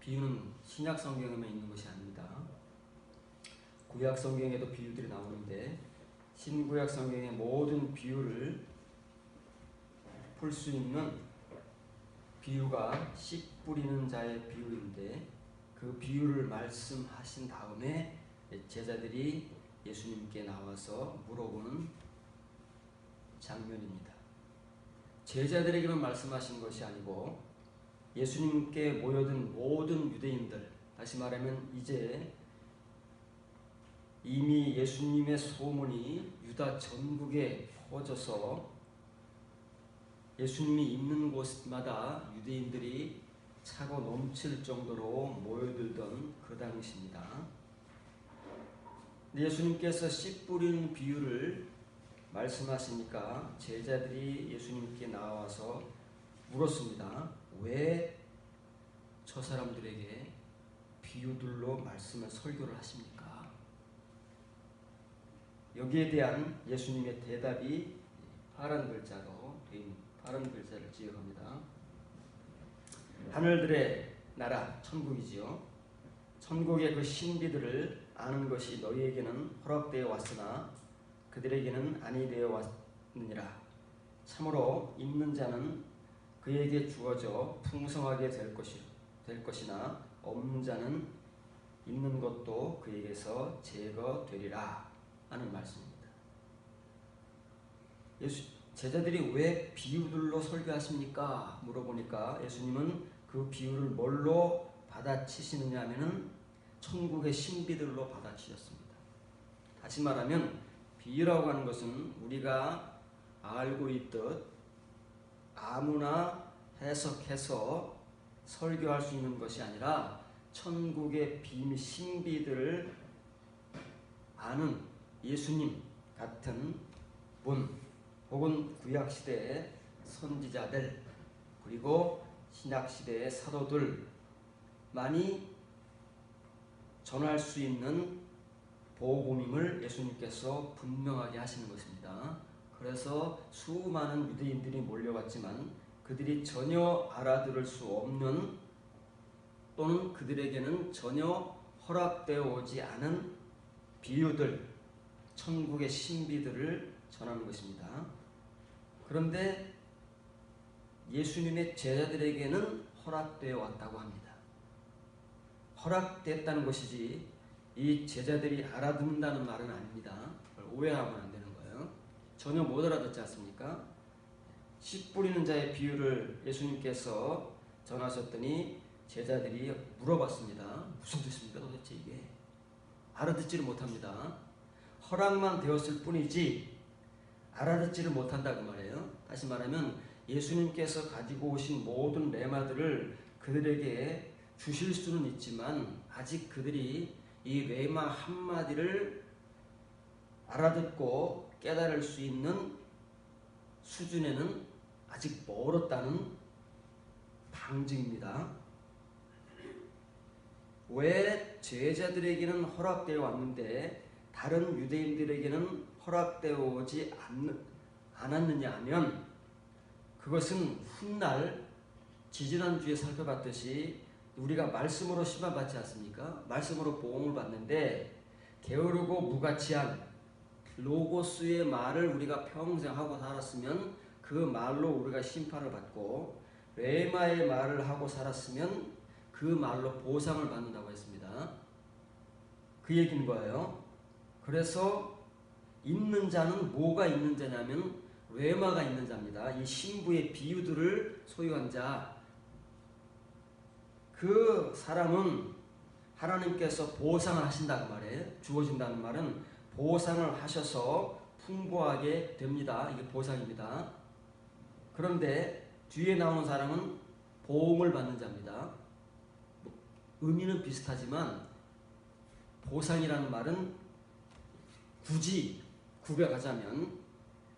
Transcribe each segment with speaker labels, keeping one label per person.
Speaker 1: 비유는 신약 성경에만 있는 것이 아닙니다. 구약 성경에도 비유들이 나오는데 신구약 성경의 모든 비유를 풀 수 있는 비유가 씨 뿌리는 자의 비유인데 그 비유를 말씀하신 다음에 제자들이 예수님께 나와서 물어보는 장면입니다. 제자들에게만 말씀하신 것이 아니고 예수님께 모여든 모든 유대인들, 다시 말하면 이제 이미 예수님의 소문이 유다 전국에 퍼져서 예수님이 있는 곳마다 유대인들이 차고 넘칠 정도로 모여들던 그 당시입니다. 예수님께서 씨 뿌리는 비유를 말씀하시니까 제자들이 예수님께 나와서 물었습니다. 왜 저 사람들에게 비유들로 말씀을 설교를 하십니까? 여기에 대한 예수님의 대답이 파란 글자로 된 파란 글자를 지어갑니다. 하늘들의 나라 천국이지요. 천국의 그 신비들을 아는 것이 너희에게는 허락되어 왔으나 그들에게는 아니 되어 왔느니라. 참으로 있는 자는 그에게 주어져 풍성하게 될 것이나 없는 자는 있는 것도 그에게서 제거되리라 하는 말씀입니다. 제자들이 왜 비유들로 설교하십니까? 물어보니까 예수님은 그 비유를 뭘로 받아치시느냐 하면은 천국의 신비들로 받아치셨습니다. 다시 말하면 비유라고 하는 것은 우리가 알고 있듯 아무나 해석해서 설교할 수 있는 것이 아니라 천국의 비밀 신비들을 아는 예수님 같은 분 혹은 구약시대의 선지자들 그리고 신약시대의 사도들만이 전할 수 있는 복음임을 예수님께서 분명하게 하시는 것입니다. 그래서 수많은 유대인들이 몰려왔지만 그들이 전혀 알아들을 수 없는 또는 그들에게는 전혀 허락되어 오지 않은 비유들, 천국의 신비들을 전하는 것입니다. 그런데 예수님의 제자들에게는 허락되어 왔다고 합니다. 허락됐다는 것이지 이 제자들이 알아듣는다는 말은 아닙니다. 오해하면 안 되는 거예요. 전혀 못 알아듣지 않습니까? 씨 뿌리는 자의 비유를 예수님께서 전하셨더니 제자들이 물어봤습니다. 무슨 뜻입니까 도대체 이게? 알아듣지를 못합니다. 허락만 되었을 뿐이지 알아듣지를 못한다 그 말이에요. 다시 말하면 예수님께서 가지고 오신 모든 레마들을 그들에게 주실 수는 있지만 아직 그들이 이 레마 한마디를 알아듣고 깨달을 수 있는 수준에는 아직 멀었다는 방증입니다. 왜 제자들에게는 허락되어 왔는데 다른 유대인들에게는 허락되어 오지 않았느냐 하면 그것은 훗날 지지난주에 살펴봤듯이 우리가 말씀으로 심판받지 않습니까? 말씀으로 보응을 받는데 게으르고 무가치한 로고스의 말을 우리가 평생 하고 살았으면 그 말로 우리가 심판을 받고 레마의 말을 하고 살았으면 그 말로 보상을 받는다고 했습니다. 그 얘기인 거예요. 그래서 있는 자는 뭐가 있는 자냐면 레마가 있는 자입니다. 이 신부의 비유들을 소유한 자. 그 사람은 하나님께서 보상을 하신다는 말이에요. 주어진다는 말은 보상을 하셔서 풍부하게 됩니다. 이게 보상입니다. 그런데 뒤에 나오는 사람은 보응을 받는 자입니다. 의미는 비슷하지만 보상이라는 말은 굳이 구별하자면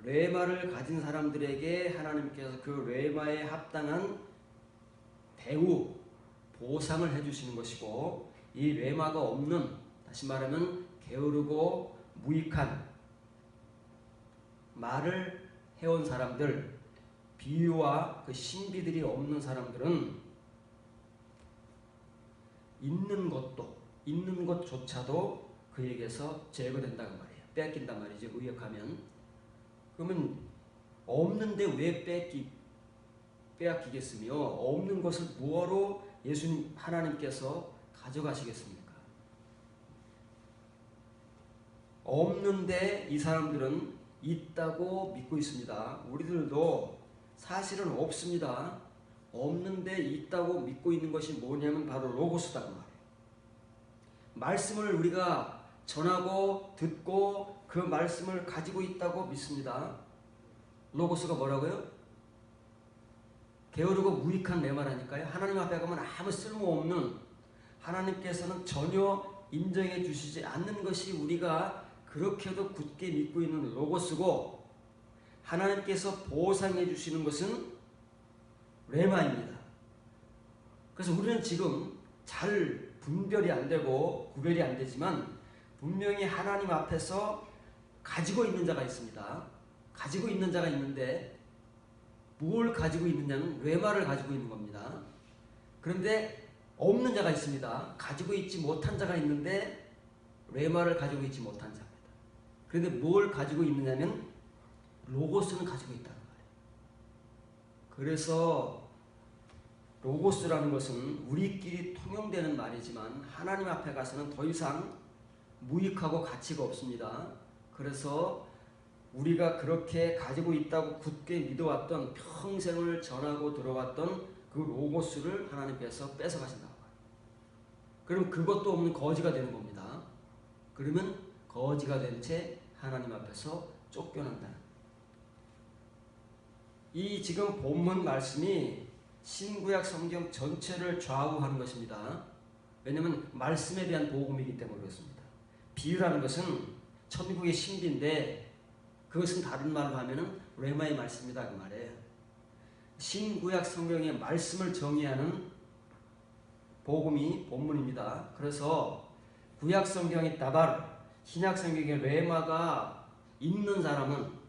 Speaker 1: 레마를 가진 사람들에게 하나님께서 그 레마에 합당한 대우, 보상을 해주시는 것이고 이 레마가 없는, 다시 말하면 게으르고 무익한 말을 해온 사람들, 비유와 그 신비들이 없는 사람들은 있는 것조차도 그에게서 제거된다고 말이에요. 뺏긴단 말이죠. 의역하면. 그러면 없는데 왜 빼앗기겠으며 없는 것을 뭐하러 예수님 하나님께서 가져가시겠습니까? 없는데 이 사람들은 있다고 믿고 있습니다. 우리들도 사실은 없습니다. 없는데 있다고 믿고 있는 것이 뭐냐면 바로 로고스다 그 말이에요. 말씀을 우리가 전하고 듣고 그 말씀을 가지고 있다고 믿습니다. 로고스가 뭐라고요? 게으르고 무익한 내 말하니까요. 하나님 앞에 가면 아무 쓸모없는, 하나님께서는 전혀 인정해 주시지 않는 것이 우리가 그렇게도 굳게 믿고 있는 로고스고, 하나님께서 보상해 주시는 것은 레마입니다. 그래서 우리는 지금 잘 분별이 안 되고 구별이 안 되지만 분명히 하나님 앞에서 가지고 있는 자가 있습니다. 가지고 있는 자가 있는데 뭘 가지고 있느냐는 레마를 가지고 있는 겁니다. 그런데 없는 자가 있습니다. 가지고 있지 못한 자가 있는데 레마를 가지고 있지 못한 자입니다. 그런데 뭘 가지고 있느냐면 로고스는 가지고 있다는 거예요. 그래서 로고스라는 것은 우리끼리 통용되는 말이지만 하나님 앞에 가서는 더 이상 무익하고 가치가 없습니다. 그래서 우리가 그렇게 가지고 있다고 굳게 믿어왔던, 평생을 전하고 들어왔던 그 로고스를 하나님께서 뺏어가신다고 해요. 그럼 그것도 없는 거지가 되는 겁니다. 그러면 거지가 된 채 하나님 앞에서 쫓겨난다. 이 지금 본문 말씀이 신구약 성경 전체를 좌우하는 것입니다. 왜냐하면 말씀에 대한 복음이기 때문에 그렇습니다. 비유라는 것은 천국의 신비인데 그것은 다른 말로 하면은 레마의 말씀이다 그 말이에요. 신구약 성경의 말씀을 정의하는 복음이 본문입니다. 그래서 구약 성경의 다발, 신약 성경의 레마가 있는 사람은,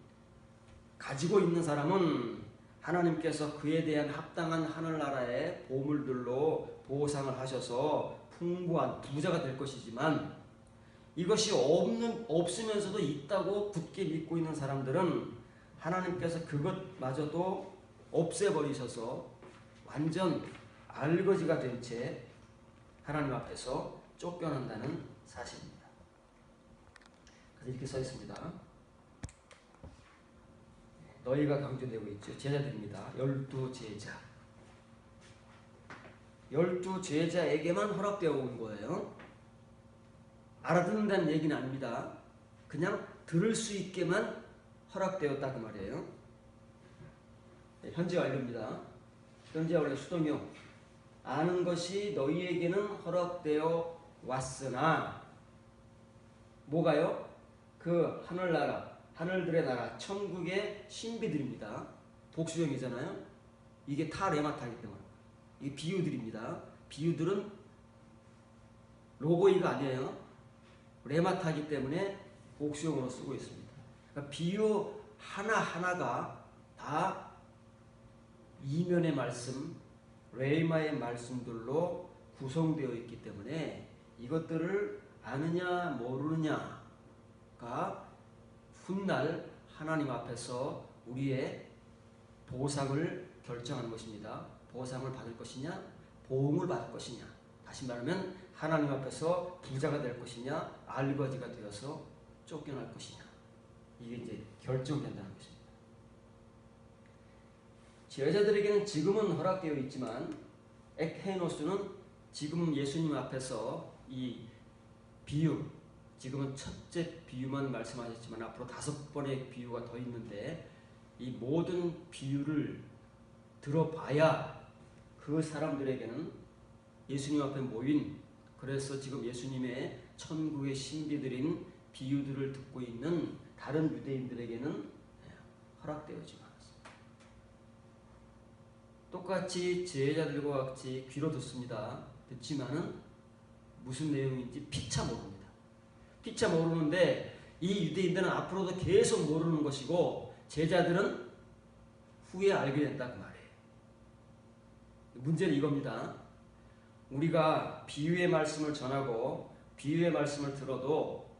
Speaker 1: 가지고 있는 사람은 하나님께서 그에 대한 합당한 하늘나라의 보물들로 보상을 하셔서 풍부한 부자가 될 것이지만, 이것이 없으면서도 있다고 굳게 믿고 있는 사람들은 하나님께서 그것마저도 없애버리셔서 완전 알거지가 된 채 하나님 앞에서 쫓겨난다는 사실입니다. 그래서 이렇게 써 있습니다. 너희가 강조되고 있죠. 제자들입니다. 12제자. 12제자에게만 허락되어 온 거예요. 알아듣는다는 얘기는 아닙니다. 그냥 들을 수 있게만 허락되었다 그 말이에요. 현재 완료입니다. 현재 완료 수동용. 아는 것이 너희에게는 허락되어 왔으나 뭐가요? 그 하늘나라, 하늘들의 나라, 천국의 신비들입니다. 복수형이잖아요. 이게 타 레마타이기 때문에 이게 비유들입니다. 비유들은 로고이가 아니에요. 레마타이기 때문에 복수형으로 쓰고 있습니다. 그러니까 비유 하나하나가 다 이면의 말씀, 레마의 말씀들로 구성되어 있기 때문에 이것들을 아느냐 모르느냐가 훗날 하나님 앞에서 우리의 보상을 결정하는 것입니다. 보상을 받을 것이냐, 보응을 받을 것이냐. 다시 말하면 하나님 앞에서 부자가 될 것이냐, 알거지가 되어서 쫓겨날 것이냐. 이게 이제 결정된다는 것입니다. 제자들에게는 지금은 허락되어 있지만 ekheino스는 지금 예수님 앞에서 이 비유, 지금은 첫째 비유만 말씀하셨지만 앞으로 5번의 비유가 더 있는데 이 모든 비유를 들어봐야 그 사람들에게는 예수님 앞에 모인, 그래서 지금 예수님의 천국의 신비들인 비유들을 듣고 있는 다른 유대인들에게는 허락되어지고 않았습니다. 똑같이 제자들과 같이 귀로 듣습니다. 듣지만은 무슨 내용인지 피차 모릅니다. 피차 모르는데 이 유대인들은 앞으로도 계속 모르는 것이고 제자들은 후에 알게 된다 그 말이에요. 문제는 이겁니다. 우리가 비유의 말씀을 전하고 비유의 말씀을 들어도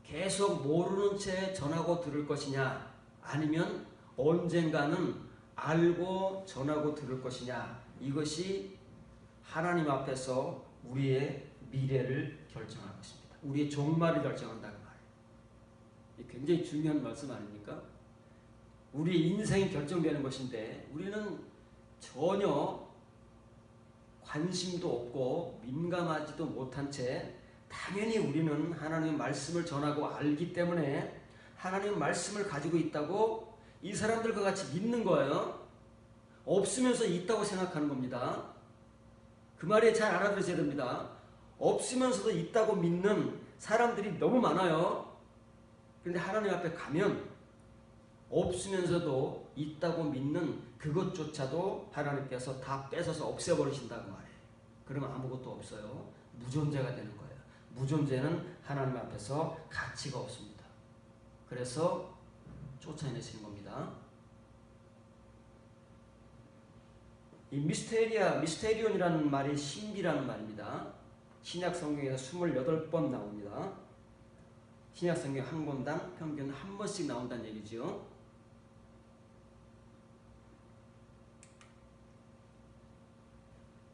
Speaker 1: 계속 모르는 채 전하고 들을 것이냐, 아니면 언젠가는 알고 전하고 들을 것이냐, 이것이 하나님 앞에서 우리의 미래를 결정할 것입니다. 우리의 종말을 결정한다는 말이에요. 굉장히 중요한 말씀 아닙니까? 우리 인생이 결정되는 것인데 우리는 전혀 관심도 없고 민감하지도 못한 채 당연히 우리는 하나님의 말씀을 전하고 알기 때문에 하나님의 말씀을 가지고 있다고 이 사람들과 같이 믿는 거예요. 없으면서 있다고 생각하는 겁니다. 그 말에 잘 알아들으셔야 됩니다. 없으면서도 있다고 믿는 사람들이 너무 많아요. 그런데 하나님 앞에 가면 없으면서도 있다고 믿는 그것조차도 하나님께서 다 뺏어서 없애버리신다고 말해요. 그러면 아무것도 없어요. 무존재가 되는 거예요. 무존재는 하나님 앞에서 가치가 없습니다. 그래서 쫓아내시는 겁니다. 이 미스테리온이라는 말이 신비라는 말입니다. 신약 성경에서 28번 나옵니다. 신약 성경 한 권당 평균 한 번씩 나온다는 얘기죠.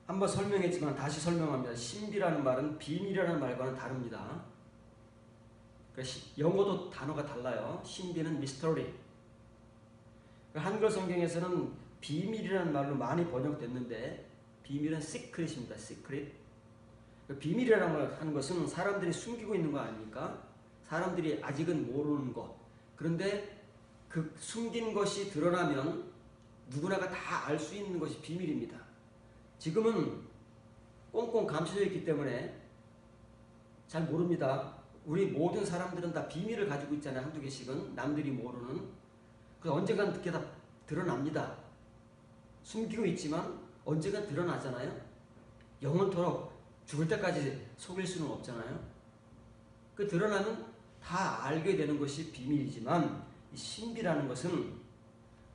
Speaker 1: 한번 설명했지만 다시 설명합니다. 신비라는 말은 비밀이라는 말과는 다릅니다. 영어도 단어가 달라요. 신비는 mystery. 한글 성경에서는 비밀이라는 말로 많이 번역됐는데 비밀은 secret입니다. secret. 비밀이라는 말 하는 것은 사람들이 숨기고 있는 거 아닙니까? 사람들이 아직은 모르는 것. 그런데 그 숨긴 것이 드러나면 누구나가 다 알 수 있는 것이 비밀입니다. 지금은 꽁꽁 감춰져 있기 때문에 잘 모릅니다. 우리 모든 사람들은 다 비밀을 가지고 있잖아요. 한두 개씩은 남들이 모르는. 그래서 언젠간 그게 다 드러납니다. 숨기고 있지만 언젠간 드러나잖아요. 영원토록 죽을 때까지 속일 수는 없잖아요. 그 드러나면 다 알게 되는 것이 비밀이지만 이 신비라는 것은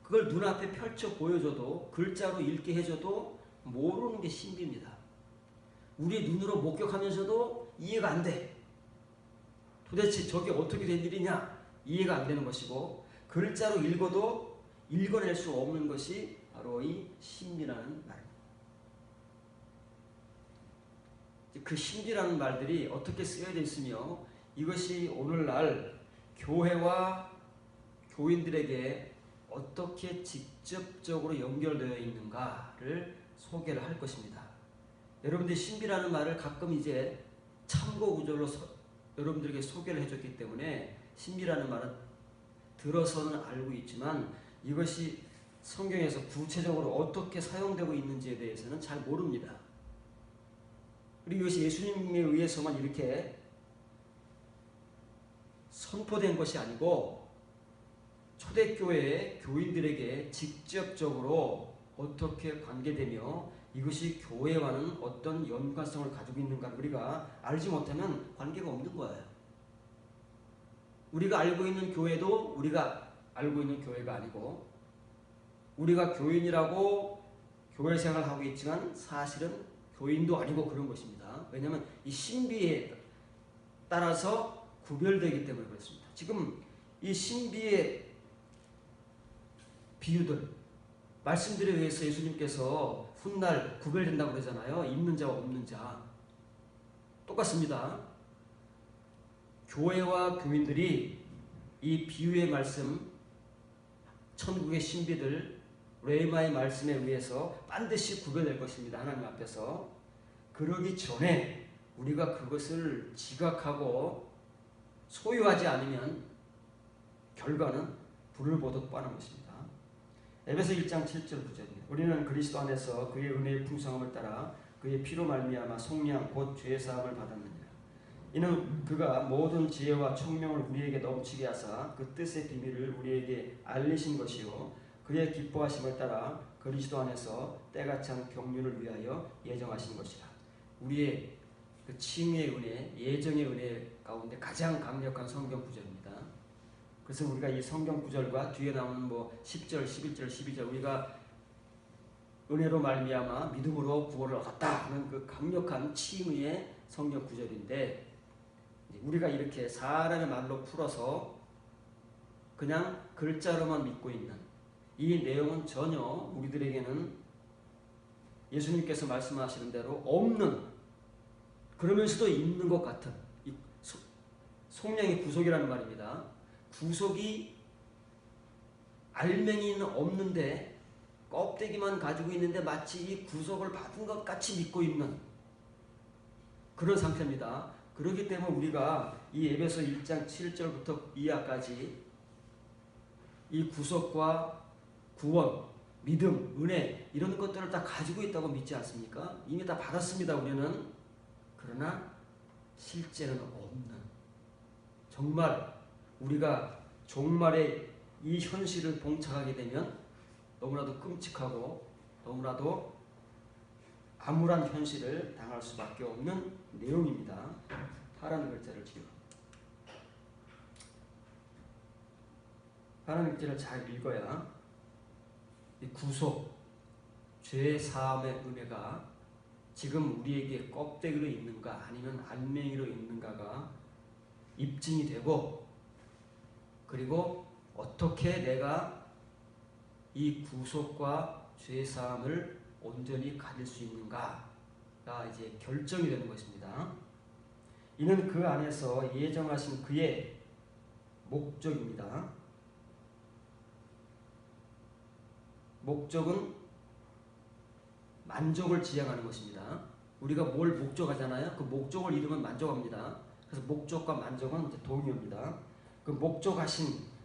Speaker 1: 그걸 눈앞에 펼쳐 보여줘도 글자로 읽게 해줘도 모르는 게 신비입니다. 우리 눈으로 목격하면서도 이해가 안 돼. 도대체 저게 어떻게 된 일이냐? 이해가 안 되는 것이고 글자로 읽어도 읽어낼 수 없는 것이 바로 이 신비라는 말입니다. 그 신비라는 말들이 어떻게 쓰여져 있으며 이것이 오늘날 교회와 교인들에게 어떻게 직접적으로 연결되어 있는가를 소개를 할 것입니다. 여러분들이 신비라는 말을 가끔 이제 참고 구절로 여러분들에게 소개를 해줬기 때문에 신비라는 말은 들어서는 알고 있지만 이것이 성경에서 구체적으로 어떻게 사용되고 있는지에 대해서는 잘 모릅니다. 그리고 이것이 예수님에 의해서만 이렇게 선포된 것이 아니고 초대교회의 교인들에게 직접적으로 어떻게 관계되며 이것이 교회와는 어떤 연관성을 가지고 있는가를 우리가 알지 못하면 관계가 없는 거예요. 우리가 알고 있는 교회도 우리가 알고 있는 교회가 아니고 우리가 교인이라고 교회 생활하고 있지만 사실은 교인도 아니고 그런 것입니다. 왜냐하면 이 신비에 따라서 구별되기 때문에 그렇습니다. 지금 이 신비의 비유들 말씀들에 의해서 예수님께서 훗날 구별된다고 그러잖아요. 있는 자와 없는 자. 똑같습니다. 교회와 교인들이 이 비유의 말씀, 천국의 신비들, 레마의 말씀에 의해서 반드시 구별될 것입니다. 하나님 앞에서. 그러기 전에 우리가 그것을 지각하고 소유하지 않으면 결과는 불을 보듯 뻔한 것입니다. 에베소 1장 7절 9절입니다. 우리는 그리스도 안에서 그의 은혜의 풍성함을 따라 그의 피로 말미암아 속량 곧 죄 사함을 받았느니라. 이는 그가 모든 지혜와 총명을 우리에게 넘치게 하사 그 뜻의 비밀을 우리에게 알리신 것이요 그의 기뻐하심을 따라 그리스도 안에서 때가 찬 경륜을 위하여 예정하신 것이라. 우리의 그 칭의의 은혜, 예정의 은혜 가운데 가장 강력한 성경 구절입니다. 그래서 우리가 이 성경 구절과 뒤에 나오는 10절, 11절, 12절 우리가 은혜로 말미암아 믿음으로 구원을 얻었다 하는 그 강력한 칭의의 성경 구절인데, 우리가 이렇게 사람의 말로 풀어서 그냥 글자로만 믿고 있는 이 내용은 전혀 우리들에게는 예수님께서 말씀하시는 대로 없는, 그러면서도 있는 것 같은 이 속량의 구속이라는 말입니다. 구속이 알맹이는 없는데 껍데기만 가지고 있는데 마치 이 구속을 받은 것 같이 믿고 있는 그런 상태입니다. 그렇기 때문에 우리가 이 에베소 1장 7절부터 이하까지 이 구속과 구원, 믿음, 은혜 이런 것들을 다 가지고 있다고 믿지 않습니까? 이미 다 받았습니다, 우리는. 그러나 실제는 없는, 정말 우리가 종말의 이 현실을 봉착하게 되면 너무나도 끔찍하고 너무나도 암울한 현실을 당할 수밖에 없는 내용입니다. 파란 글자를 지금 파란 글자를 잘 읽어야 이 구속, 죄 사함의 은혜가 지금 우리에게 껍데기로 있는가 아니면 알맹이로 있는가가 입증이 되고, 그리고 어떻게 내가 이 구속과 죄 사함을 온전히 가질 수 있는가가 이제 결정이 되는 것입니다. 이는 그 안에서 예정하신 그의 목적입니다. 목적은 만족을 지향하는 것입니다. 우리가 뭘 목적하잖아요. 그 목적을 이루면 만족합니다. 그래서 목적과 만족은 이제 동의어입니다. 그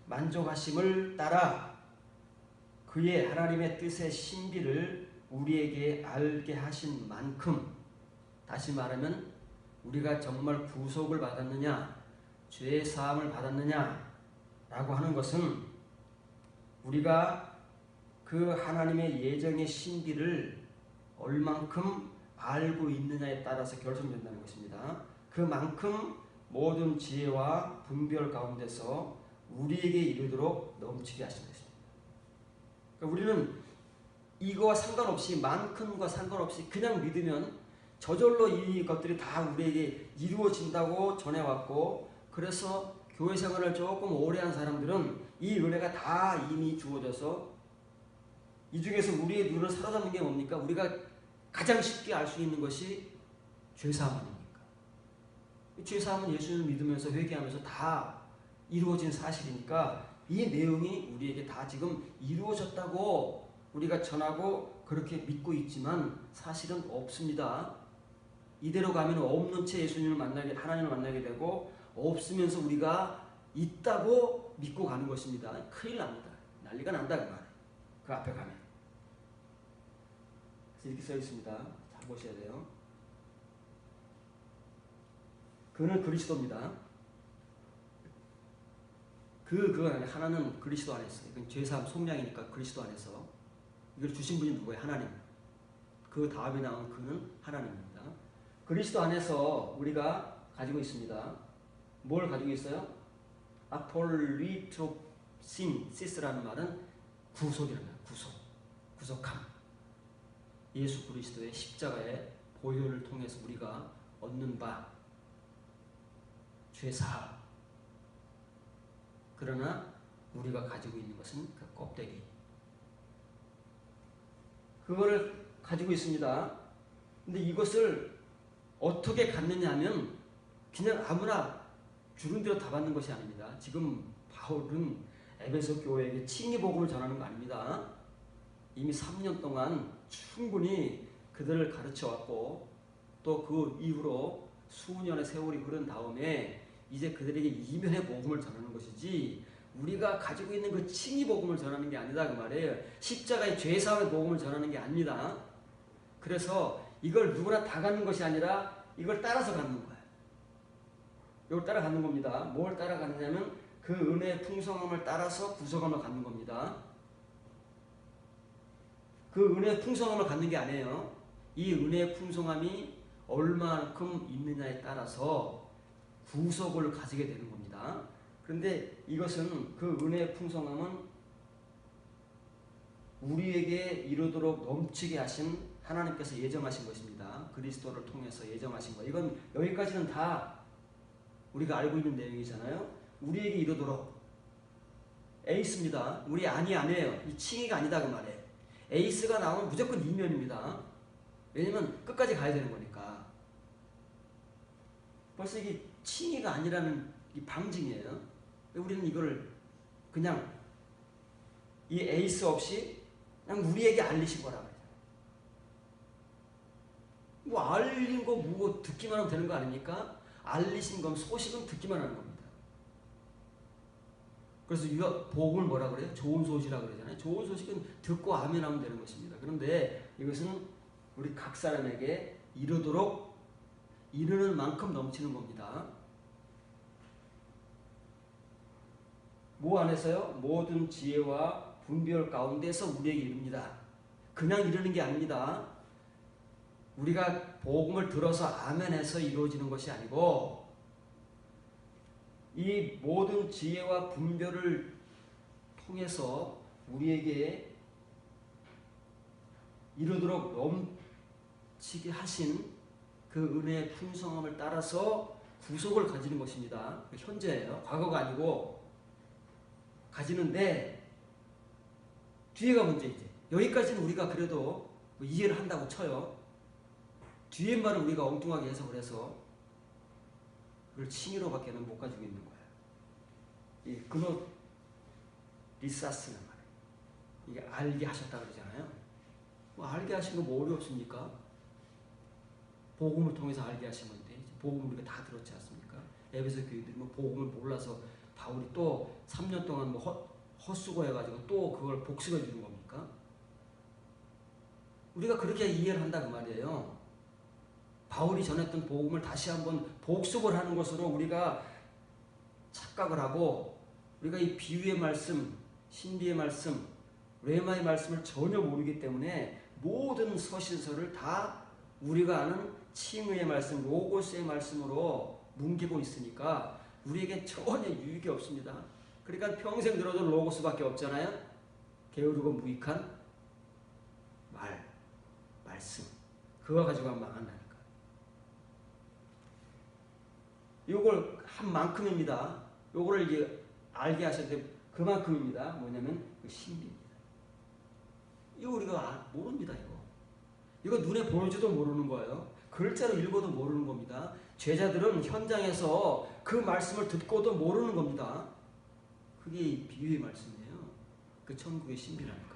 Speaker 1: 만족하심을 따라 그의 하나님의 뜻의 신비를 우리에게 알게 하신 만큼, 다시 말하면 우리가 정말 구속을 받았느냐, 죄 사함을 받았느냐 라고 하는 것은 우리가 그 하나님의 예정의 신비를 얼만큼 알고 있느냐에 따라서 결정된다는 것입니다. 그만큼 모든 지혜와 분별 가운데서 우리에게 이르도록 넘치게 하신 것입니다. 그러니까 우리는 이거와 상관없이, 만큼과 상관없이 그냥 믿으면 저절로 이것들이 다 우리에게 이루어진다고 전해왔고, 그래서 교회 생활을 조금 오래 한 사람들은 이 은혜가 다 이미 주어져서, 이 중에서 우리의 눈을 사로잡는 게 뭡니까? 우리가 가장 쉽게 알 수 있는 것이 죄사함 아닙니까? 죄사함은 예수님을 믿으면서 회개하면서 다 이루어진 사실이니까 이 내용이 우리에게 다 지금 이루어졌다고 우리가 전하고 그렇게 믿고 있지만 사실은 없습니다. 이대로 가면 없는 채 예수님을 만나게, 하나님을 만나게 되고, 없으면서 우리가 있다고 믿고 가는 것입니다. 큰일 납니다. 난리가 난다 그 말이에요. 그 앞에 가면. 그래서 이렇게 써 있습니다. 잘 보셔야 돼요. 그는 그리스도입니다. 그 안에 하나는 그리스도 안에 있어요. 그건 죄사함 속량이니까 그리스도 안에서. 이걸 주신 분이 누구예요? 하나님. 그 다음에 나온 그는 하나님입니다. 그리스도 안에서 우리가 가지고 있습니다. 뭘 가지고 있어요? 아폴리트로신시스라는 말은 구속이라는 거예요. 구속함. 예수 그리스도의 십자가의 보혈을 통해서 우리가 얻는 바 죄사함. 그러나 우리가 가지고 있는 것은 그 껍데기. 그거를 가지고 있습니다. 근데 이것을 어떻게 갖느냐 하면 그냥 아무나 주는 대로 다 받는 것이 아닙니다. 지금 바울은 에베소 교회에게 칭의 복음을 전하는 거 아닙니다. 이미 3년 동안 충분히 그들을 가르쳐 왔고, 또 그 이후로 수년의 세월이 흐른 다음에 이제 그들에게 이면의 복음을 전하는 것이지, 우리가 가지고 있는 그 칭의 복음을 전하는 게 아니다 그 말이에요. 십자가의 죄사함의 복음을 전하는 게 아닙니다. 그래서 이걸 누구나 다 갖는 것이 아니라 이걸 따라서 갖는 거예요. 이걸 따라 갖는 겁니다. 뭘 따라 갖느냐면 그 은혜의 풍성함을 따라서 구속함을 갖는 겁니다. 그 은혜의 풍성함을 갖는 게 아니에요. 이 은혜의 풍성함이 얼마만큼 있느냐에 따라서 구속을 가지게 되는 겁니다. 그런데 이것은, 그 은혜의 풍성함은 우리에게 이루도록 넘치게 하신 하나님께서 예정하신 것입니다. 그리스도를 통해서 예정하신 거. 이건 여기까지는 다 우리가 알고 있는 내용이잖아요. 우리에게 이루도록. 에이스입니다. 우리 아니에요. 이 칭의가 아니다 그 말이에요. 에이스가 나오면 무조건 이면입니다. 왜냐면 끝까지 가야 되는 거니까. 벌써 이게 칭의가 아니라는 이 방증이에요. 우리는 이걸 그냥 이 에이스 없이 그냥 우리에게 알리신 거라 그러죠. 뭐 알린 거 뭐 듣기만 하면 되는 거 아닙니까? 알리신 건 소식은 듣기만 하는 겁니다. 그래서 복음을 뭐라 그래요? 좋은 소식이라고 그러잖아요. 좋은 소식은 듣고 아멘하면 되는 것입니다. 그런데 이것은 우리 각 사람에게 이루도록 이르는 만큼 넘치는 겁니다. 뭐 안에서요? 모든 지혜와 분별 가운데서 우리에게 이릅니다. 그냥 이르는 게 아닙니다. 우리가 복음을 들어서 아멘해서 이루어지는 것이 아니고 이 모든 지혜와 분별을 통해서 우리에게 이루도록 넘치게 하신 그 은혜의 풍성함을 따라서 구속을 가지는 것입니다. 현재예요. 과거가 아니고 가지는데 뒤에가 문제이지. 여기까지는 우리가 그래도 뭐 이해를 한다고 쳐요. 뒤에 말은 우리가 엉뚱하게 해석을 해서 그걸 칭의로밖에는 못 가지고 있는 거예요. 이 그노 리사스는 말이에요. 이게 알게 하셨다 그러잖아요. 뭐 알게 하신 거 뭐 어렵습니까? 복음을 통해서 알게 하신 건데 복음을 우리가 다 들었지 않습니까? 에베소 교회들이 뭐 복음을 몰라서 바울이 또 3년 동안 뭐 헛수고해가지고 또 그걸 복습해 주는 겁니까? 우리가 그렇게 이해를 한다 그 말이에요. 바울이 전했던 복음을 다시 한번 복습을 하는 것으로 우리가 착각을 하고 우리가 이 비유의 말씀, 신비의 말씀, 레마의 말씀을 전혀 모르기 때문에 모든 서신서를 다 우리가 아는 칭의의 말씀, 로고스의 말씀으로 뭉개고 있으니까 우리에게 전혀 유익이 없습니다. 그러니까 평생 들어도 로고스밖에 없잖아요. 게으르고 무익한 말씀. 그거 가지고 하면 망한다니까. 요걸 한 만큼입니다. 요거를 이제 알게 하실 때 그만큼입니다. 뭐냐면 그 신비입니다. 이거 우리가 모릅니다. 이거 눈에 보이지도 모르는 거예요. 글자로 읽어도 모르는 겁니다. 제자들은 현장에서 그 말씀을 듣고도 모르는 겁니다. 그게 비유의 말씀이에요. 그 천국의 신비라니까요.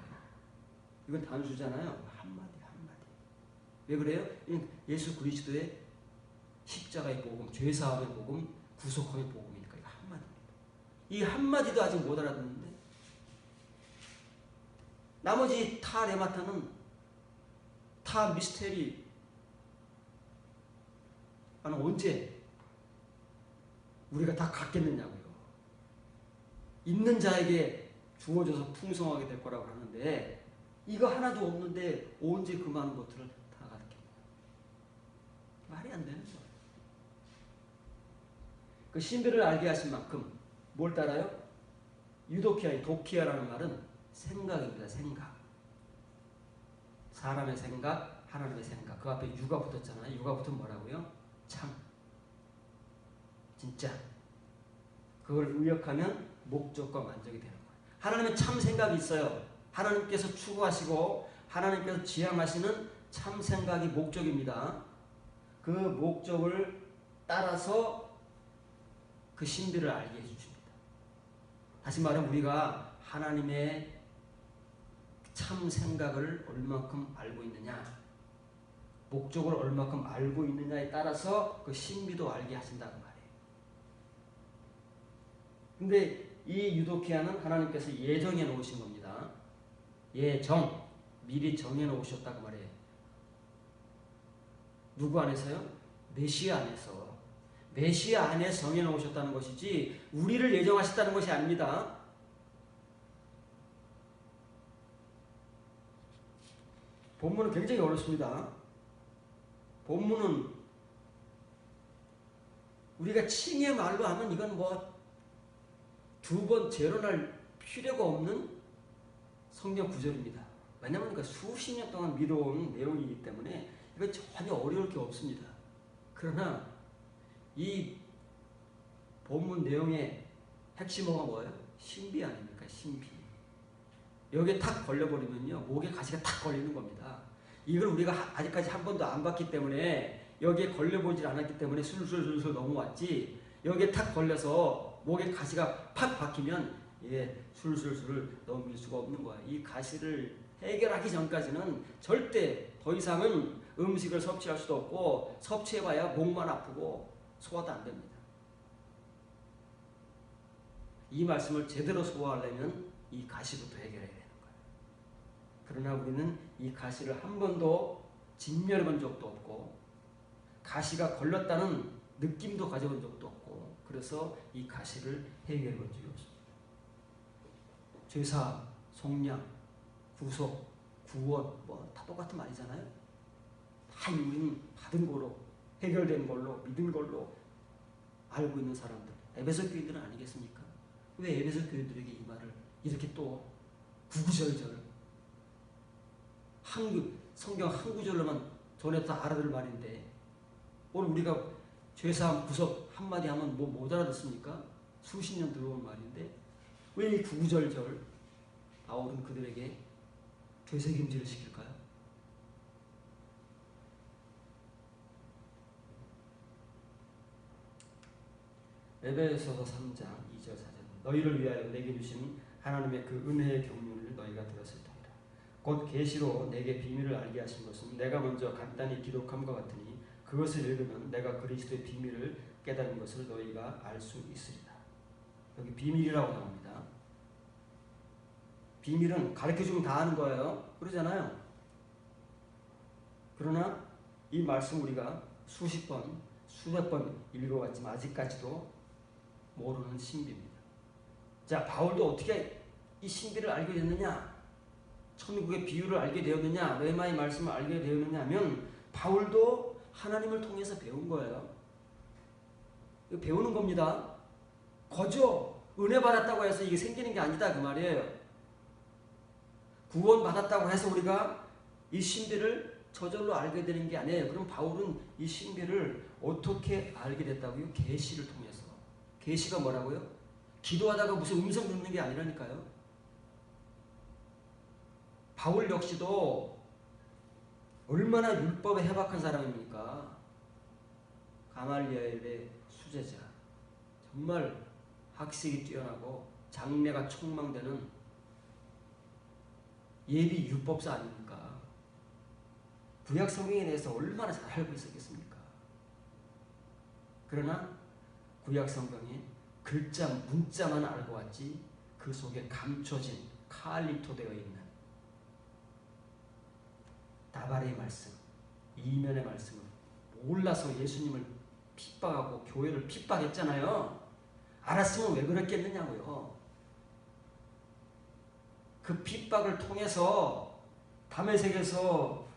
Speaker 1: 이건 단수잖아요. 한마디 한마디. 왜 그래요? 예수 그리스도의 십자가의 복음, 죄사함의 복음, 구속함의 복음이니까 이거 한마디입니다. 이 한마디도 아직 못 알아듣는데 나머지 타 레마타는 타 미스테리 언제 우리가 다 갖겠느냐고요. 있는 자에게 주어져서 풍성하게 될 거라고 하는데 이거 하나도 없는데 언제 그 많은 것들을 다 갖겠냐. 말이 안 되는 거예요. 그 신비를 알게 하신 만큼 뭘 따라요? 유도키아, 도키아라는 말은 생각입니다. 생각. 사람의 생각, 하나님의 생각. 그 앞에 유가 붙었잖아요. 유가 붙으면 뭐라고요? 참. 진짜. 그걸 의역하면 목적과 만족이 되는 거예요. 하나님은 참 생각이 있어요. 하나님께서 추구하시고 하나님께서 지향하시는 참 생각이 목적입니다. 그 목적을 따라서 그 신비를 알게 해주십니다. 다시 말하면 우리가 하나님의 참 생각을 얼마큼 알고 있느냐, 목적을 얼마큼 알고 있느냐에 따라서 그 신비도 알게 하신다는 말이에요. 근데 이 유도키아는 하나님께서 예정해 놓으신 겁니다. 예정, 미리 정해 놓으셨다고 말이에요. 누구 안에서요? 메시아 안에서. 메시아 안에 정해 놓으셨다는 것이지 우리를 예정하셨다는 것이 아닙니다. 본문은 굉장히 어렵습니다. 본문은 우리가 칭의 말로 하면 이건 뭐 두 번 재론할 필요가 없는 성경 구절입니다. 왜냐하면 그 수십 년 동안 믿어온 내용이기 때문에 이건 전혀 어려울 게 없습니다. 그러나 이 본문 내용의 핵심어가 뭐예요? 신비 아닙니까? 신비. 여기에 탁 걸려버리면요, 목에 가시가 탁 걸리는 겁니다. 이걸 우리가 아직까지 한 번도 안 봤기 때문에, 여기에 걸려보질 않았기 때문에 술술술술 넘어왔지, 여기에 탁 걸려서 목에 가시가 팍 박히면 술술술 넘길 수가 없는 거야. 이 가시를 해결하기 전까지는 절대 더 이상은 음식을 섭취할 수도 없고, 섭취해봐야 목만 아프고 소화도 안 됩니다. 이 말씀을 제대로 소화하려면 이 가시부터 해결해야 되는 거예요. 그러나 우리는 이 가시를 한 번도 직면해 본 적도 없고, 가시가 걸렸다는 느낌도 가져본 적도 없고, 그래서 이 가시를 해결해 본 적이 없습니다. 죄사, 속량, 구속, 구원, 다 똑같은 말이잖아요. 다 우리는 받은 거로, 해결된 걸로, 믿은 걸로 알고 있는 사람들, 에베소 교인들은 아니겠습니까? 왜 에베소 교인들에게 이 말을 이렇게 또 구구절절 성경 한 구절로만 전에 다 알아들 말인데, 오늘 우리가 죄사함, 구속 한마디 하면 못 알아듣습니까? 수십 년 들어온 말인데 왜 이 구구절절 바울은 그들에게 되새김질을 시킬까요? 에베소서 3장 2절 4절 너희를 위하여 내게 주신 하나님의 그 은혜의 경륜을 너희가 들었을 터이라. 곧 계시로 내게 비밀을 알게 하신 것은 내가 먼저 간단히 기록함과 같으니 그것을 읽으면 내가 그리스도의 비밀을 깨달은 것을 너희가 알 수 있으리라. 여기 비밀이라고 나옵니다. 비밀은 가르쳐주면 다 아는 거예요. 그러잖아요. 그러나 이 말씀 우리가 수십 번, 수백 번 읽어왔지만 아직까지도 모르는 신비입니다. 자, 바울도 어떻게 이 신비를 알게 됐느냐? 천국의 비유를 알게 되었느냐? 레마의 말씀을 알게 되었느냐 하면 바울도 하나님을 통해서 배운 거예요. 배우는 겁니다. 거저 은혜 받았다고 해서 이게 생기는 게 아니다 그 말이에요. 구원 받았다고 해서 우리가 이 신비를 저절로 알게 되는 게 아니에요. 그럼 바울은 이 신비를 어떻게 알게 됐다고요? 계시를 통해서. 계시가 뭐라고요? 기도하다가 무슨 음성 듣는 게 아니라니까요. 바울 역시도 얼마나 율법에 해박한 사람입니까? 가말리엘의 수제자, 정말 학식이 뛰어나고 장래가 촉망되는 예비 율법사 아닙니까? 구약 성경에 대해서 얼마나 잘 알고 있었겠습니까? 그러나 구약 성경에 글자 문자만 알고 왔지 그 속에 감춰진 칼리토 되어 있는 다발의 말씀, 이면의 말씀을 몰라서 예수님을 핍박하고 교회를 핍박했잖아요. 알았으면 왜 그랬겠느냐고요. 그 핍박을 통해서 다메섹에서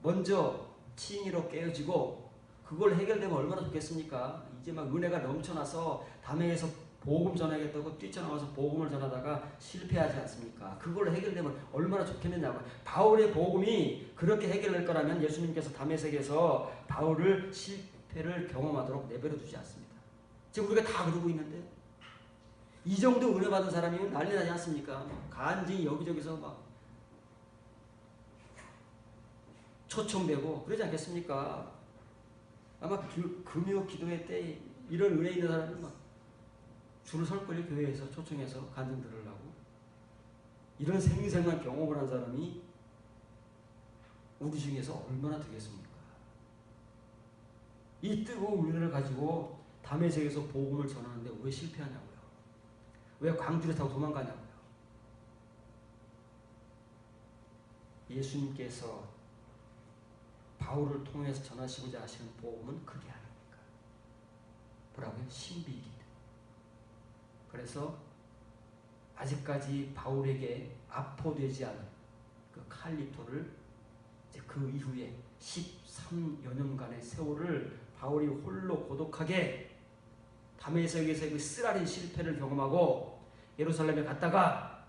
Speaker 1: 먼저 칭의로 깨어지고 그걸 해결되면 얼마나 좋겠습니까? 이제 막 은혜가 넘쳐나서 다메섹에서 복음 전하겠다고 뛰쳐나와서 복음을 전하다가 실패하지 않습니까? 그걸 해결되면 얼마나 좋겠느냐고. 바울의 복음이 그렇게 해결될 거라면 예수님께서 다메섹에서 바울을 실패를 경험하도록 내버려 두지 않습니다. 지금 우리가 다 그러고 있는데 이 정도 은혜 받은 사람이면 난리 나지 않습니까? 간증이 여기저기서 막 초청되고 그러지 않겠습니까? 아마 금요 기도회 때 이런 은혜 있는 사람들 막 줄을 설 거예요. 교회에서 초청해서 간증 들으려고. 이런 생생한 경험을 한 사람이 우리 중에서 얼마나 되겠습니까? 이 뜨거운 은혜를 가지고 다메섹에서 복음을 전하는데 왜 실패하냐고요? 왜 광주를 타고 도망가냐고요? 예수님께서 바울을 통해서 전하시고자 하시는 복음은 그게 아닙니까? 뭐라고요? 신비이기 때문에. 그래서 아직까지 바울에게 압포되지 않은 그 칼리토를 이제 그 이후에 13여 년간의 세월을 바울이 홀로 고독하게 다메섹에서 그 쓰라린 실패를 경험하고 예루살렘에 갔다가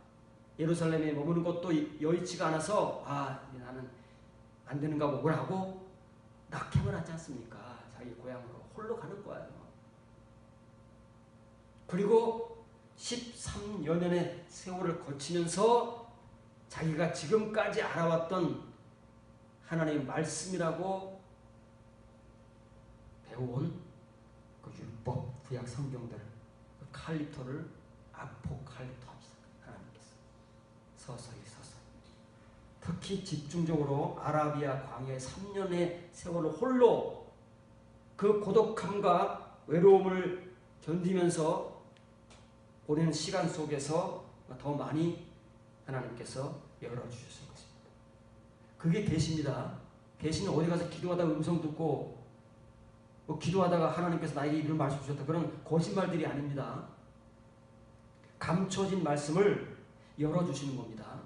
Speaker 1: 예루살렘에 머무는 것도 여의치가 않아서 나는 안 되는가 보구라고 낙향을 하지 않습니까? 자기 고향으로 홀로 가는 거예요. 그리고 13여 년의 세월을 거치면서 자기가 지금까지 알아왔던 하나님의 말씀이라고 배워온 그 율법, 구약 성경들, 그 칼리토를 아포칼리토합니다. 하나님께서 서서히 특히 집중적으로 아라비아 광야의 3년의 세월을 홀로 그 고독함과 외로움을 견디면서 보내는 시간 속에서 더 많이 하나님께서 열어주셨을 것입니다. 그게 계시입니다. 계시는 어디 가서 기도하다가 음성 듣고 기도하다가 하나님께서 나에게 이런 말씀 주셨다, 그런 거짓말들이 아닙니다. 감춰진 말씀을 열어주시는 겁니다.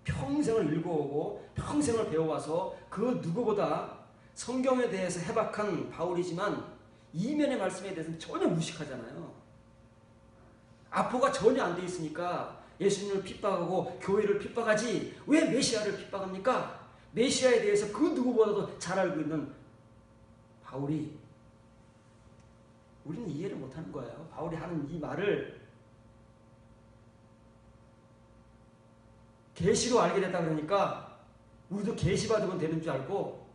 Speaker 1: 평생을 읽어오고 평생을 배워와서 그 누구보다 성경에 대해서 해박한 바울이지만 이면의 말씀에 대해서는 전혀 무식하잖아요. 아포가 전혀 안 돼 있으니까 예수님을 핍박하고 교회를 핍박하지 왜 메시아를 핍박합니까? 메시아에 대해서 그 누구보다도 잘 알고 있는 바울이, 우리는 이해를 못하는 거예요. 바울이 하는 이 말을 계시로 알게 됐다 그러니까 우리도 계시 받으면 되는 줄 알고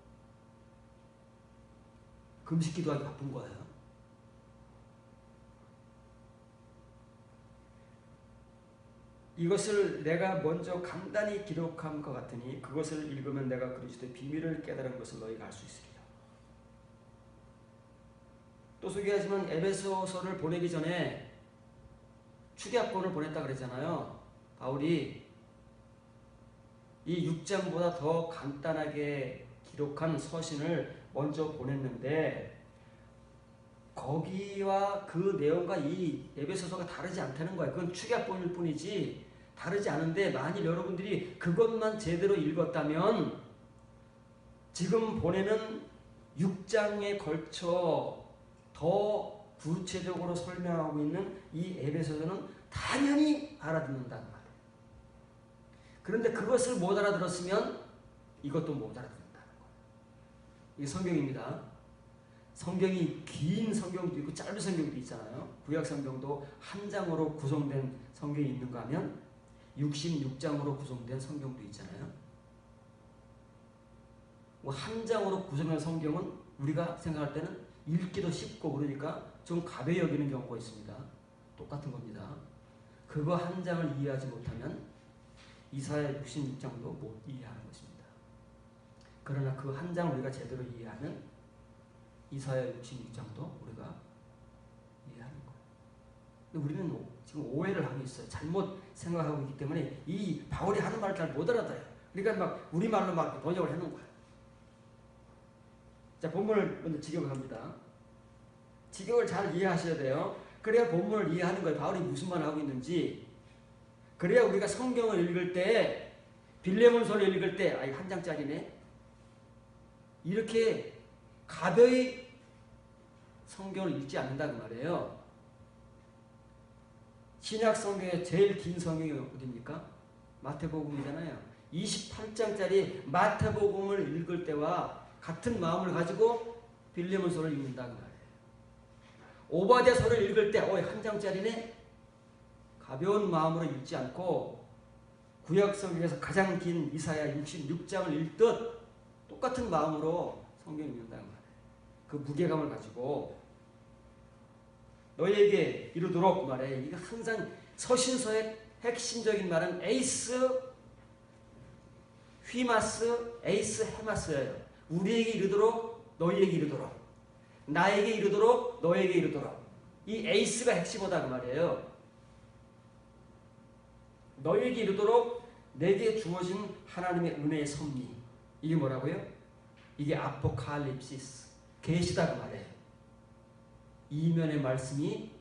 Speaker 1: 금식 기도하기 바쁜 거예요. 이것을 내가 먼저 간단히 기록한 것 같으니 그것을 읽으면 내가 그리스도의 비밀을 깨달은 것을 너희가 알 수 있으리라. 또 소개하지만 에베소서를 보내기 전에 축약본을 보냈다 그랬잖아요. 바울이 이 6장보다 더 간단하게 기록한 서신을 먼저 보냈는데 거기와 그 내용과 이 에베소서가 다르지 않다는 거예요. 그건 축약본일 뿐이지 다르지 않은데, 만일 여러분들이 그것만 제대로 읽었다면 지금 보내는 6장에 걸쳐 더 구체적으로 설명하고 있는 이 에베소서는 당연히 알아듣는다는 말이에요. 그런데 그것을 못 알아들었으면 이것도 못 알아듣는다는 거예요. 이게 성경입니다. 성경이 긴 성경도 있고 짧은 성경도 있잖아요. 구약 성경도 한 장으로 구성된 성경이 있는가 하면 66장으로 구성된 성경도 있잖아요. 한 장으로 구성된 성경은 우리가 생각할 때는 읽기도 쉽고 그러니까 좀 가벼이 여기는 경우가 있습니다. 똑같은 겁니다. 그거 한 장을 이해하지 못하면 이사야 66장도 못 이해하는 것입니다. 그러나 그 한 장을 우리가 제대로 이해하면 이사야 66장도 우리가 이해하는 거예요. 근데 우리는 지금 오해를 하고 있어요. 잘못 생각하고 있기 때문에 이 바울이 하는 말을 잘 못 알아들어요. 그러니까 막 우리말로 막 번역을 해놓은 거예요. 자, 본문을 먼저 직역합니다. 직역을 잘 이해하셔야 돼요. 그래야 본문을 이해하는 거예요. 바울이 무슨 말을 하고 있는지. 그래야 우리가 성경을 읽을 때, 빌레몬서를 읽을 때, 한 장짜리네. 이렇게 가벼이 성경을 읽지 않는다 그 말이에요. 신약 성경의 제일 긴 성경이 어디입니까? 마태복음이잖아요. 28장짜리 마태복음을 읽을 때와 같은 마음을 가지고 빌레몬서를 읽는다 그 말이에요. 오바댜서를 읽을 때 한 장짜리네. 가벼운 마음으로 읽지 않고 구약 성경에서 가장 긴 이사야 66장을 읽듯 똑같은 마음으로 성경을 읽는다는 말이에요. 그 무게감을 가지고 너희에게 이르도록 말해. 이거 항상 서신서의 핵심적인 말은 에이스 휘마스 에이스 헤마스예요. 우리에게 이르도록 너희에게 이르도록, 나에게 이르도록 너에게 이르도록. 이 에이스가 핵심이다 그 말이에요. 너희에게 이르도록 내게 주어진 하나님의 은혜의 섭리. 이게 뭐라고요? 이게 아포칼립시스, 계시다 그 말이에요. 이면의 말씀이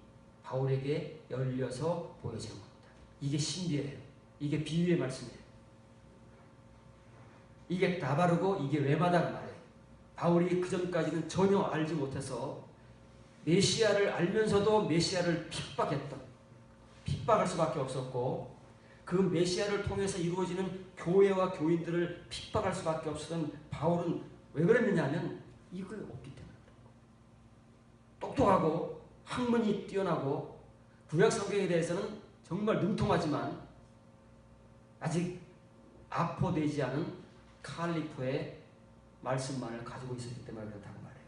Speaker 1: 바울에게 열려서 보여지는 겁니다. 이게 신비예요. 이게 비유의 말씀이에요. 이게 다바르고 이게 외마다 그 말이에요. 바울이 그전까지는 전혀 알지 못해서 메시아를 알면서도 메시아를 핍박할 수밖에 없었고, 그 메시아를 통해서 이루어지는 교회와 교인들을 핍박할 수밖에 없었던 바울은 왜 그랬느냐 하면 이걸 없기 때문에. 똑똑하고 학문이 뛰어나고 구약 성경에 대해서는 정말 능통하지만 아직 아포되지 않은 칼리포의 말씀만을 가지고 있었기 때문에 그렇다고 말해요.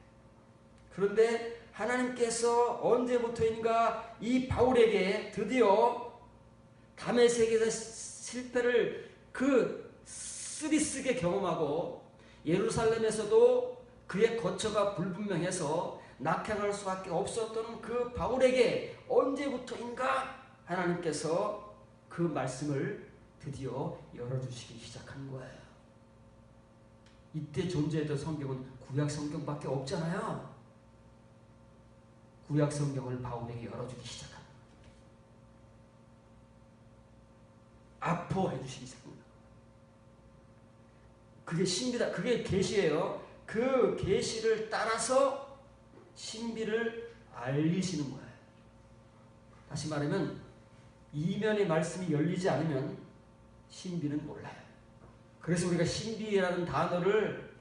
Speaker 1: 그런데 하나님께서 언제부터인가 이 바울에게 드디어 다메섹에서 실패를 쓰리쓰게 경험하고 예루살렘에서도 그의 거처가 불분명해서 낙향할 수밖에 없었던 그 바울에게 언제부터인가 하나님께서 그 말씀을 드디어 열어주시기 시작한 거예요. 이때 존재했던 성경은 구약 성경밖에 없잖아요. 구약 성경을 바울에게 열어주기 시작합니다. 아포해 주시기 시작합니다. 그게 신비다. 그게 계시예요. 그 계시를 따라서 신비를 알리시는 거예요. 다시 말하면 이면의 말씀이 열리지 않으면 신비는 몰라요. 그래서 우리가 신비라는 단어를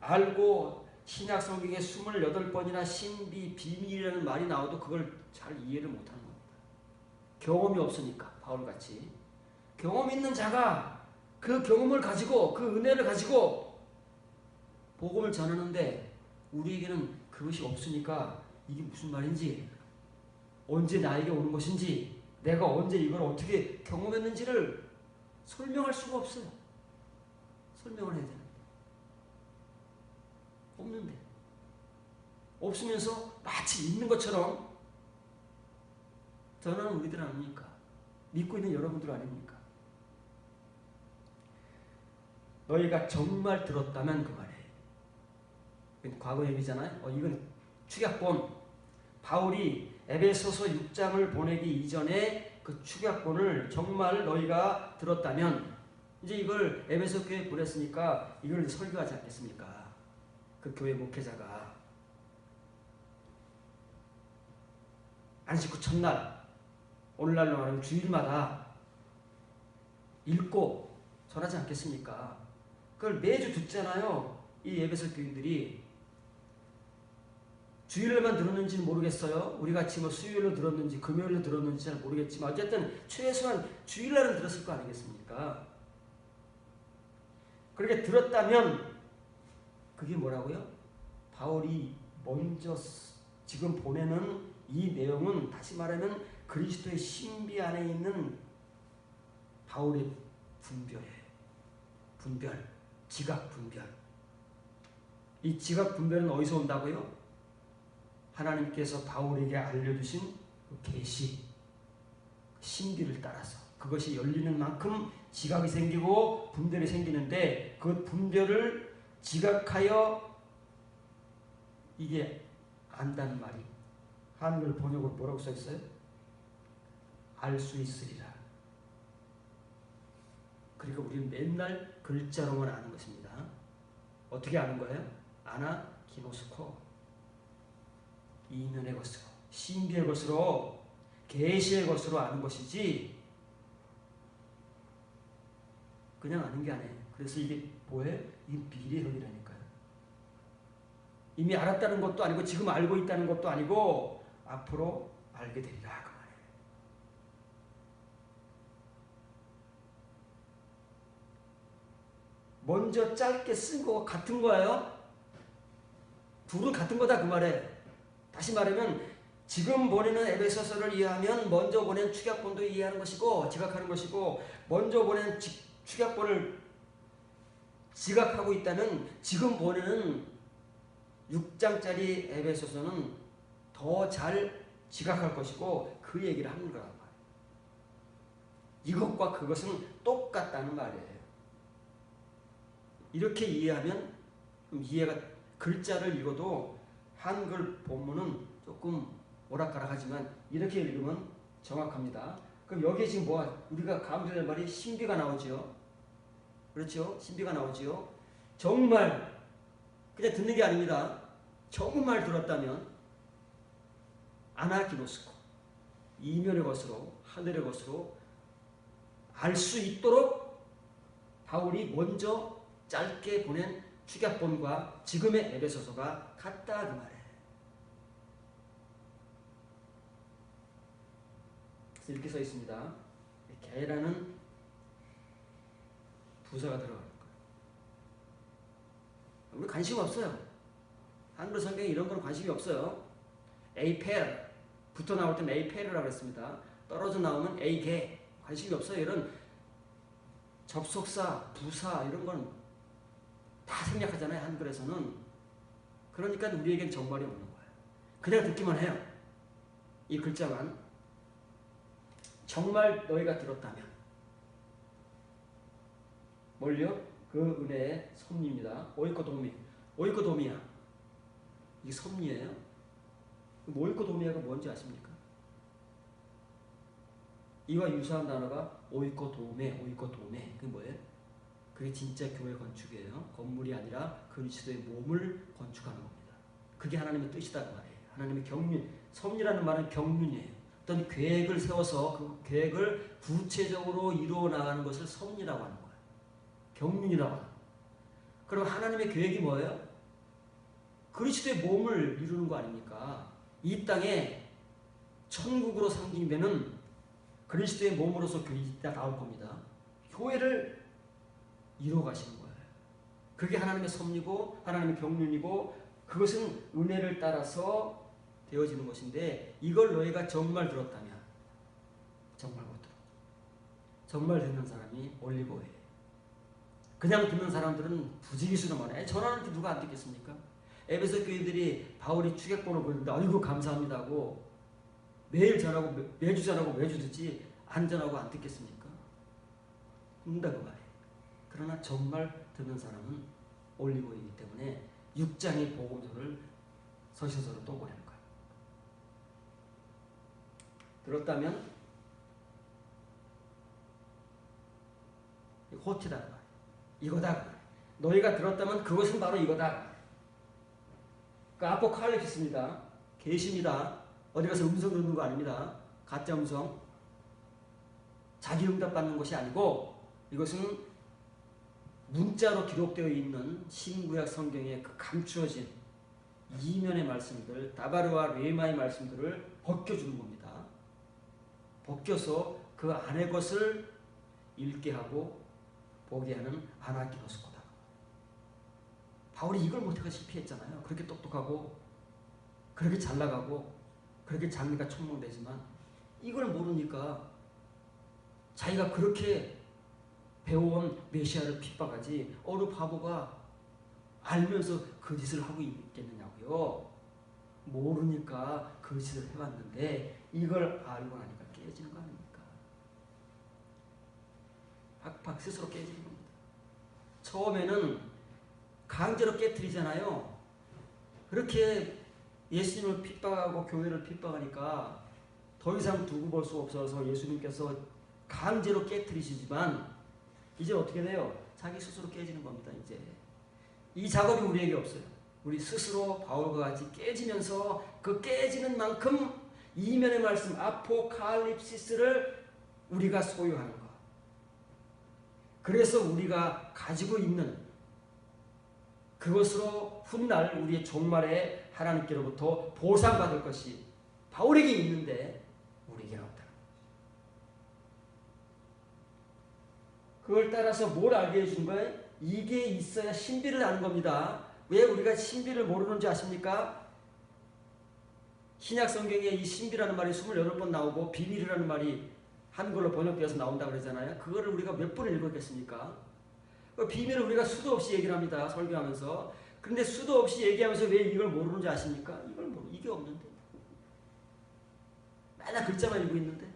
Speaker 1: 알고 신약 성경에 28번이나 신비, 비밀이라는 말이 나와도 그걸 잘 이해를 못하는 겁니다. 경험이 없으니까. 바울같이 경험 있는 자가 그 경험을 가지고 그 은혜를 가지고 복음을 전하는데 우리에게는 그것이 없으니까 이게 무슨 말인지, 언제 나에게 오는 것인지, 내가 언제 이걸 어떻게 경험했는지를 설명할 수가 없어요. 설명을 해야 되는데 없는데, 없으면서 마치 있는 것처럼 전하는 우리들 아닙니까? 믿고 있는 여러분들 아닙니까? 너희가 정말 들었다면 그 말이에요. 과거 얘기잖아요. 이건 축약본. 바울이 에베소서 6장을 보내기 이전에 그 축약본을 정말 너희가 들었다면, 이제 이걸 에베소 교회에 보냈으니까 이걸 설교하지 않겠습니까? 그 교회 목회자가 안식 후 첫날, 오늘날로 말하면 주일마다 읽고 전하지 않겠습니까? 그걸 매주 듣잖아요. 이 에베소 교인들이. 주일날만 들었는지는 모르겠어요. 우리 같이 수요일로 들었는지 금요일로 들었는지 잘 모르겠지만 어쨌든 최소한 주일날은 들었을 거 아니겠습니까? 그렇게 들었다면 그게 뭐라고요? 바울이 먼저 지금 보내는 이 내용은 다시 말하면 그리스도의 신비 안에 있는 바울의 분별이에요. 분별, 지각 분별. 이 지각 분별은 어디서 온다고요? 하나님께서 바울에게 알려주신 그 계시, 신비를 따라서 그것이 열리는 만큼 지각이 생기고 분별이 생기는데, 그 분별을 지각하여 이게 안다는 말이 한글 번역으로 뭐라고 써 있어요? 알 수 있으리라. 그러니까 우리는 맨날 글자로만 아는 것입니다. 어떻게 아는 거예요? 아나 기노스코, 이면의 것으로, 신비의 것으로, 계시의 것으로 아는 것이지 그냥 아는 게 아니에요. 그래서 이게 뭐예요? 이게 미래형이라니까요. 이미 알았다는 것도 아니고 지금 알고 있다는 것도 아니고 앞으로 알게 되리라 그 말이에요. 먼저 짧게 쓴 거와 같은 거예요. 둘은 같은 거다 그 말이에요. 다시 말하면 지금 보내는 에베소서를 이해하면 먼저 보낸 축약본도 이해하는 것이고 지각하는 것이고, 먼저 보낸 축약본을 지각하고 있다면 지금 보내는 6장짜리 에베소서는 더 잘 지각할 것이고 그 얘기를 하는 거란 말이에요. 이것과 그것은 똑같다는 말이에요. 이렇게 이해하면 이해가, 글자를 읽어도 한글 본문은 조금 오락가락하지만 이렇게 읽으면 정확합니다. 그럼 여기에 지금 우리가 강조될 말이 신비가 나오죠. 그렇죠? 신비가 나오죠. 정말 그냥 듣는 게 아닙니다. 정말 들었다면 아나기노스코, 이면의 것으로, 하늘의 것으로 알 수 있도록 바울이 먼저 짧게 보낸 축약본과 지금의 에베소서가 같다 그 말이에요. 그래서 이렇게 써 있습니다. 개라는 부사가 들어가는 거예요. 우리 관심 없어요. 한글 성경에 이런 건 관심이 없어요. 에이펠 붙어 나올 때는 에이펠이라고 했습니다. 떨어져 나오면 에이게 관심이 없어요. 이런 접속사, 부사 이런 건 다 생략하잖아요. 한글에서는. 그러니까 우리에겐 정말이 없는 거예요. 그냥 듣기만 해요. 이 글자만. 정말 너희가 들었다면 뭘요? 그 은혜의 섭리입니다. 오이코도미. 오이코도미야. 이게 섭리예요? 오이코도미아가 뭔지 아십니까? 이와 유사한 단어가 오이코도메, 오이코도메. 그게 뭐예요? 그게 진짜 교회 건축이에요. 건물이 아니라 그리스도의 몸을 건축하는 겁니다. 그게 하나님의 뜻이다 그 말이에요. 하나님의 경륜, 섭리라는 말은 경륜이에요. 어떤 계획을 세워서 그 계획을 구체적으로 이루어 나가는 것을 섭리라고 하는 거예요. 경륜이라고 하는 거예요. 그럼 하나님의 계획이 뭐예요? 그리스도의 몸을 이루는 거 아닙니까? 이 땅에 천국으로 상징되는 그리스도의 몸으로서 교회가 나올 겁니다. 교회를 이루어 가시는 거예요. 그게 하나님의 섭리고 하나님의 경륜이고 그것은 은혜를 따라서 되어지는 것인데 이걸 너희가 정말 들었다면 정말 못 들어. 정말 듣는 사람이 올리고예요. 그냥 듣는 사람들은 부지기수로만 해. 전하는데 누가 안 듣겠습니까? 에베소 교인들이 바울이 축약본을 보는데 아이고 감사합니다고 매일 전하고 매주 전하고 매주 듣지 안 전하고 안 듣겠습니까? 듣는다 그 말이에요. 그러나 정말 듣는 사람은 올리고이기 때문에 6장의 복음서를 서신서로 또 보내는 거예요. 들었다면 호티다 그 말이에요. 이거다 그 말이에요. 너희가 들었다면 그것은 바로 이거다. 그 아포칼립스입니다. 계시입니다. 어디 가서 음성 듣는 거 아닙니다. 가짜 음성. 자기 응답 받는 것이 아니고 이것은 문자로 기록되어 있는 신구약 성경에 그 감추어진 이면의 말씀들, 다바르와 레마의 말씀들을 벗겨주는 겁니다. 벗겨서 그 안의 것을 읽게 하고 보게 하는 아나키노스코다. 바울이 이걸 못해가 실패했잖아요. 그렇게 똑똑하고 그렇게 잘 나가고 그렇게 장래가 촉망되지만 이걸 모르니까 자기가 그렇게 배워온 메시아를 핍박하지 어느 바보가 알면서 그 짓을 하고 있겠느냐고요. 모르니까 그 짓을 해왔는데 이걸 알고 나니까 깨지는 거 아닙니까? 박박 스스로 깨지는 겁니다. 처음에는 강제로 깨트리잖아요. 그렇게 예수님을 핍박하고 교회를 핍박하니까 더 이상 두고 볼 수 없어서 예수님께서 강제로 깨트리시지만 이제 어떻게 돼요? 자기 스스로 깨지는 겁니다. 이제 이 작업이 우리에게 없어요. 우리 스스로 바울과 같이 깨지면서 그 깨지는 만큼 이면의 말씀 아포칼립시스를 우리가 소유하는 것. 그래서 우리가 가지고 있는 그것으로 훗날 우리의 종말에 하나님께로부터 보상받을 것이 바울에게 있는데 우리에게는 없다. 그걸 따라서 뭘 알게 해준 거예요? 이게 있어야 신비를 아는 겁니다. 왜 우리가 신비를 모르는지 아십니까? 신약 성경에 이 신비라는 말이 28번 나오고 비밀이라는 말이 한글로 번역되어서 나온다고 그러잖아요. 그거를 우리가 몇 번을 읽었겠습니까? 그 비밀을 우리가 수도 없이 얘기를 합니다. 설교하면서. 그런데 수도 없이 얘기하면서 왜 이걸 모르는지 아십니까? 이게 없는데. 맨날 글자만 읽고 있는데.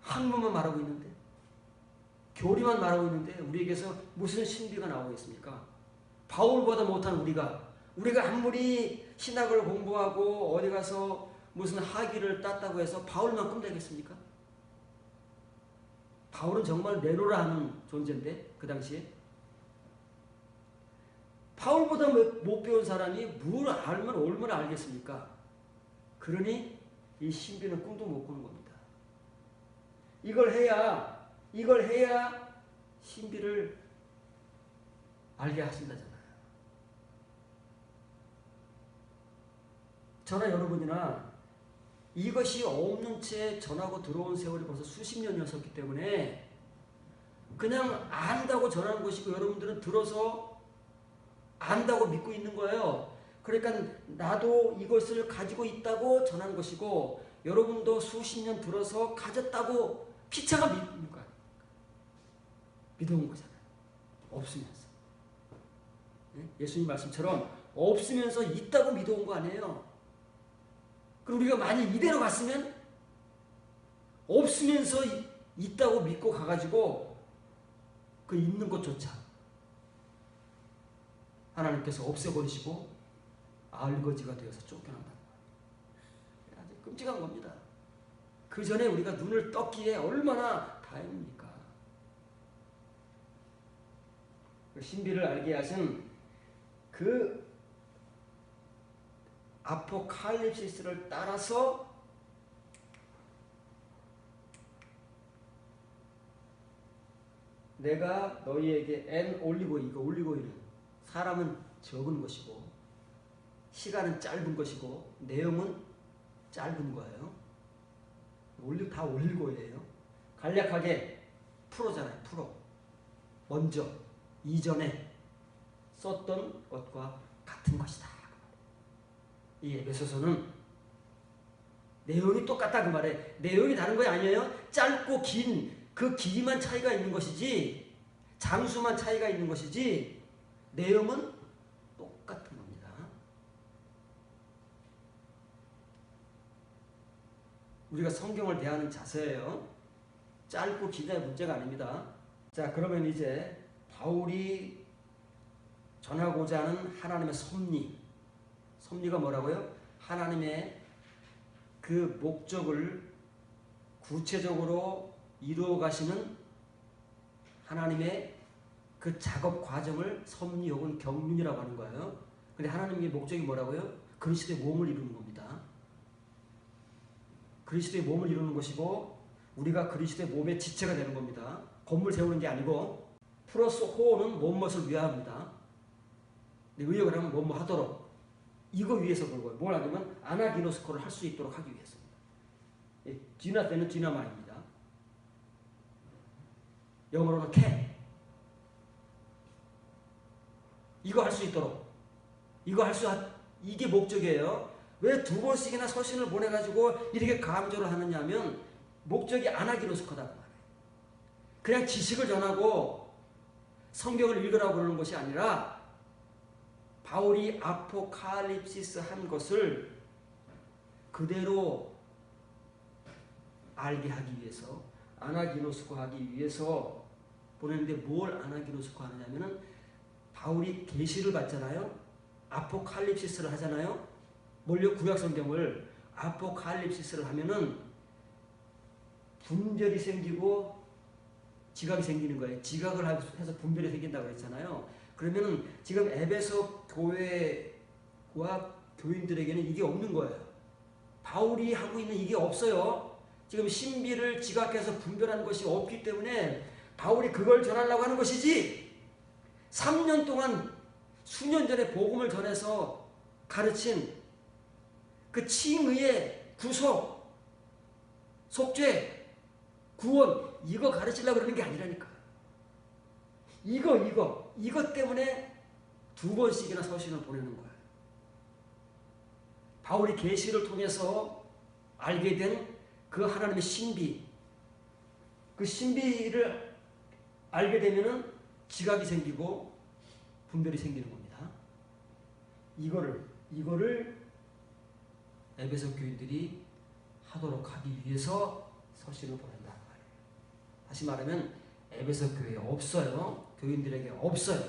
Speaker 1: 학문만 말하고 있는데. 교리만 말하고 있는데 우리에게서 무슨 신비가 나오겠습니까? 바울보다 못한 우리가 아무리 신학을 공부하고 어디 가서 무슨 학위를 땄다고 해서 바울만큼 되겠습니까? 바울은 정말 내로라 하는 존재인데 그 당시에 바울보다 못 배운 사람이 뭘 알면 얼마나 알겠습니까? 그러니 이 신비는 꿈도 못 꾸는 겁니다. 이걸 해야 신비를 알게 하신다잖아요. 저나 여러분이나 이것이 없는 채 전하고 들어온 세월이 벌써 수십 년이었기 때문에 그냥 안다고 전하는 것이고 여러분들은 들어서 안다고 믿고 있는 거예요. 그러니까 나도 이것을 가지고 있다고 전하는 것이고 여러분도 수십 년 들어서 가졌다고 피차가 믿는 거야. 믿어온 거잖아요. 없으면서. 예수님 말씀처럼 없으면서 있다고 믿어온 거 아니에요. 그럼 우리가 만약 이대로 갔으면 없으면서 있다고 믿고 가가지고 그 있는 것조차 하나님께서 없애버리시고 알거지가 되어서 쫓겨난다는 거예요. 아주 끔찍한 겁니다. 그 전에 우리가 눈을 떴기에 얼마나 다행입니까? 그 신비를 알게 하신 그 아포칼립시스를 따라서 내가 너희에게 엔 올리고이, 이거 올리고이는 사람은 적은 것이고 시간은 짧은 것이고 내용은 짧은 거예요. 다 올리고이예요. 간략하게 프로잖아요. 프로. 먼저 이전에 썼던 것과 같은 것이다. 이 에베소서는 내용이 똑같다 그 말에 내용이 다른 거 아니에요. 짧고 긴 그 길이만 차이가 있는 것이지 장수만 차이가 있는 것이지 내용은 똑같은 겁니다. 우리가 성경을 대하는 자세예요. 짧고 기냐의 문제가 아닙니다. 자, 그러면 이제 바울이 전하고자 하는 하나님의 섭리가 뭐라고요? 하나님의 그 목적을 구체적으로 이루어 가시는 하나님의 그 작업 과정을 섭리 혹은 경륜이라고 하는 거예요. 근데 하나님의 목적이 뭐라고요? 그리스도의 몸을 이루는 겁니다. 그리스도의 몸을 이루는 것이고 우리가 그리스도의 몸의 지체가 되는 겁니다. 건물 세우는 게 아니고 플러스 호는 무엇을 위하합니다. 의역을 하면 뭐뭐 하도록 이거 위해서 그런 거예요. 뭘 하냐면 아나기노스코를 할 수 있도록 하기 위해서입니다. 디나 때는 디나마입니다. 영어로는 can. 이거 할 수 있도록 이게 목적이에요. 왜 2번씩이나 서신을 보내가지고 이렇게 강조를 하느냐 하면 목적이 아나기노스코다 그 말이에요. 그냥 지식을 전하고 성경을 읽으라고 그러는 것이 아니라 바울이 아포칼립시스 한 것을 그대로 알게 하기 위해서 아나기노스코 하기 위해서 보내는데 뭘 아나기노스코 하느냐면은 바울이 계시를 받잖아요. 아포칼립시스를 하잖아요. 뭘요? 구약 성경을 아포칼립시스를 하면은 분별이 생기고 지각이 생기는 거예요. 지각을 해서 분별이 생긴다고 그랬잖아요. 그러면은 지금 에베소 교회와 교인들에게는 이게 없는 거예요. 바울이 하고 있는 이게 없어요. 지금 신비를 지각해서 분별하는 것이 없기 때문에 바울이 그걸 전하려고 하는 것이지 3년 동안 수년 전에 복음을 전해서 가르친 그 칭의의 구속, 속죄, 구원 이거 가르치려고 그러는 게 아니라니까. 이것 때문에 2번씩이나 서신을 보내는 거예요. 바울이 계시를 통해서 알게 된 그 하나님의 신비, 그 신비를 알게 되면은 지각이 생기고 분별이 생기는 겁니다. 이거를 에베소 교인들이 하도록 하기 위해서 서신을 보낸다는 말이에요. 다시 말하면 에베소 교회에 없어요. 교인들에게 없어요.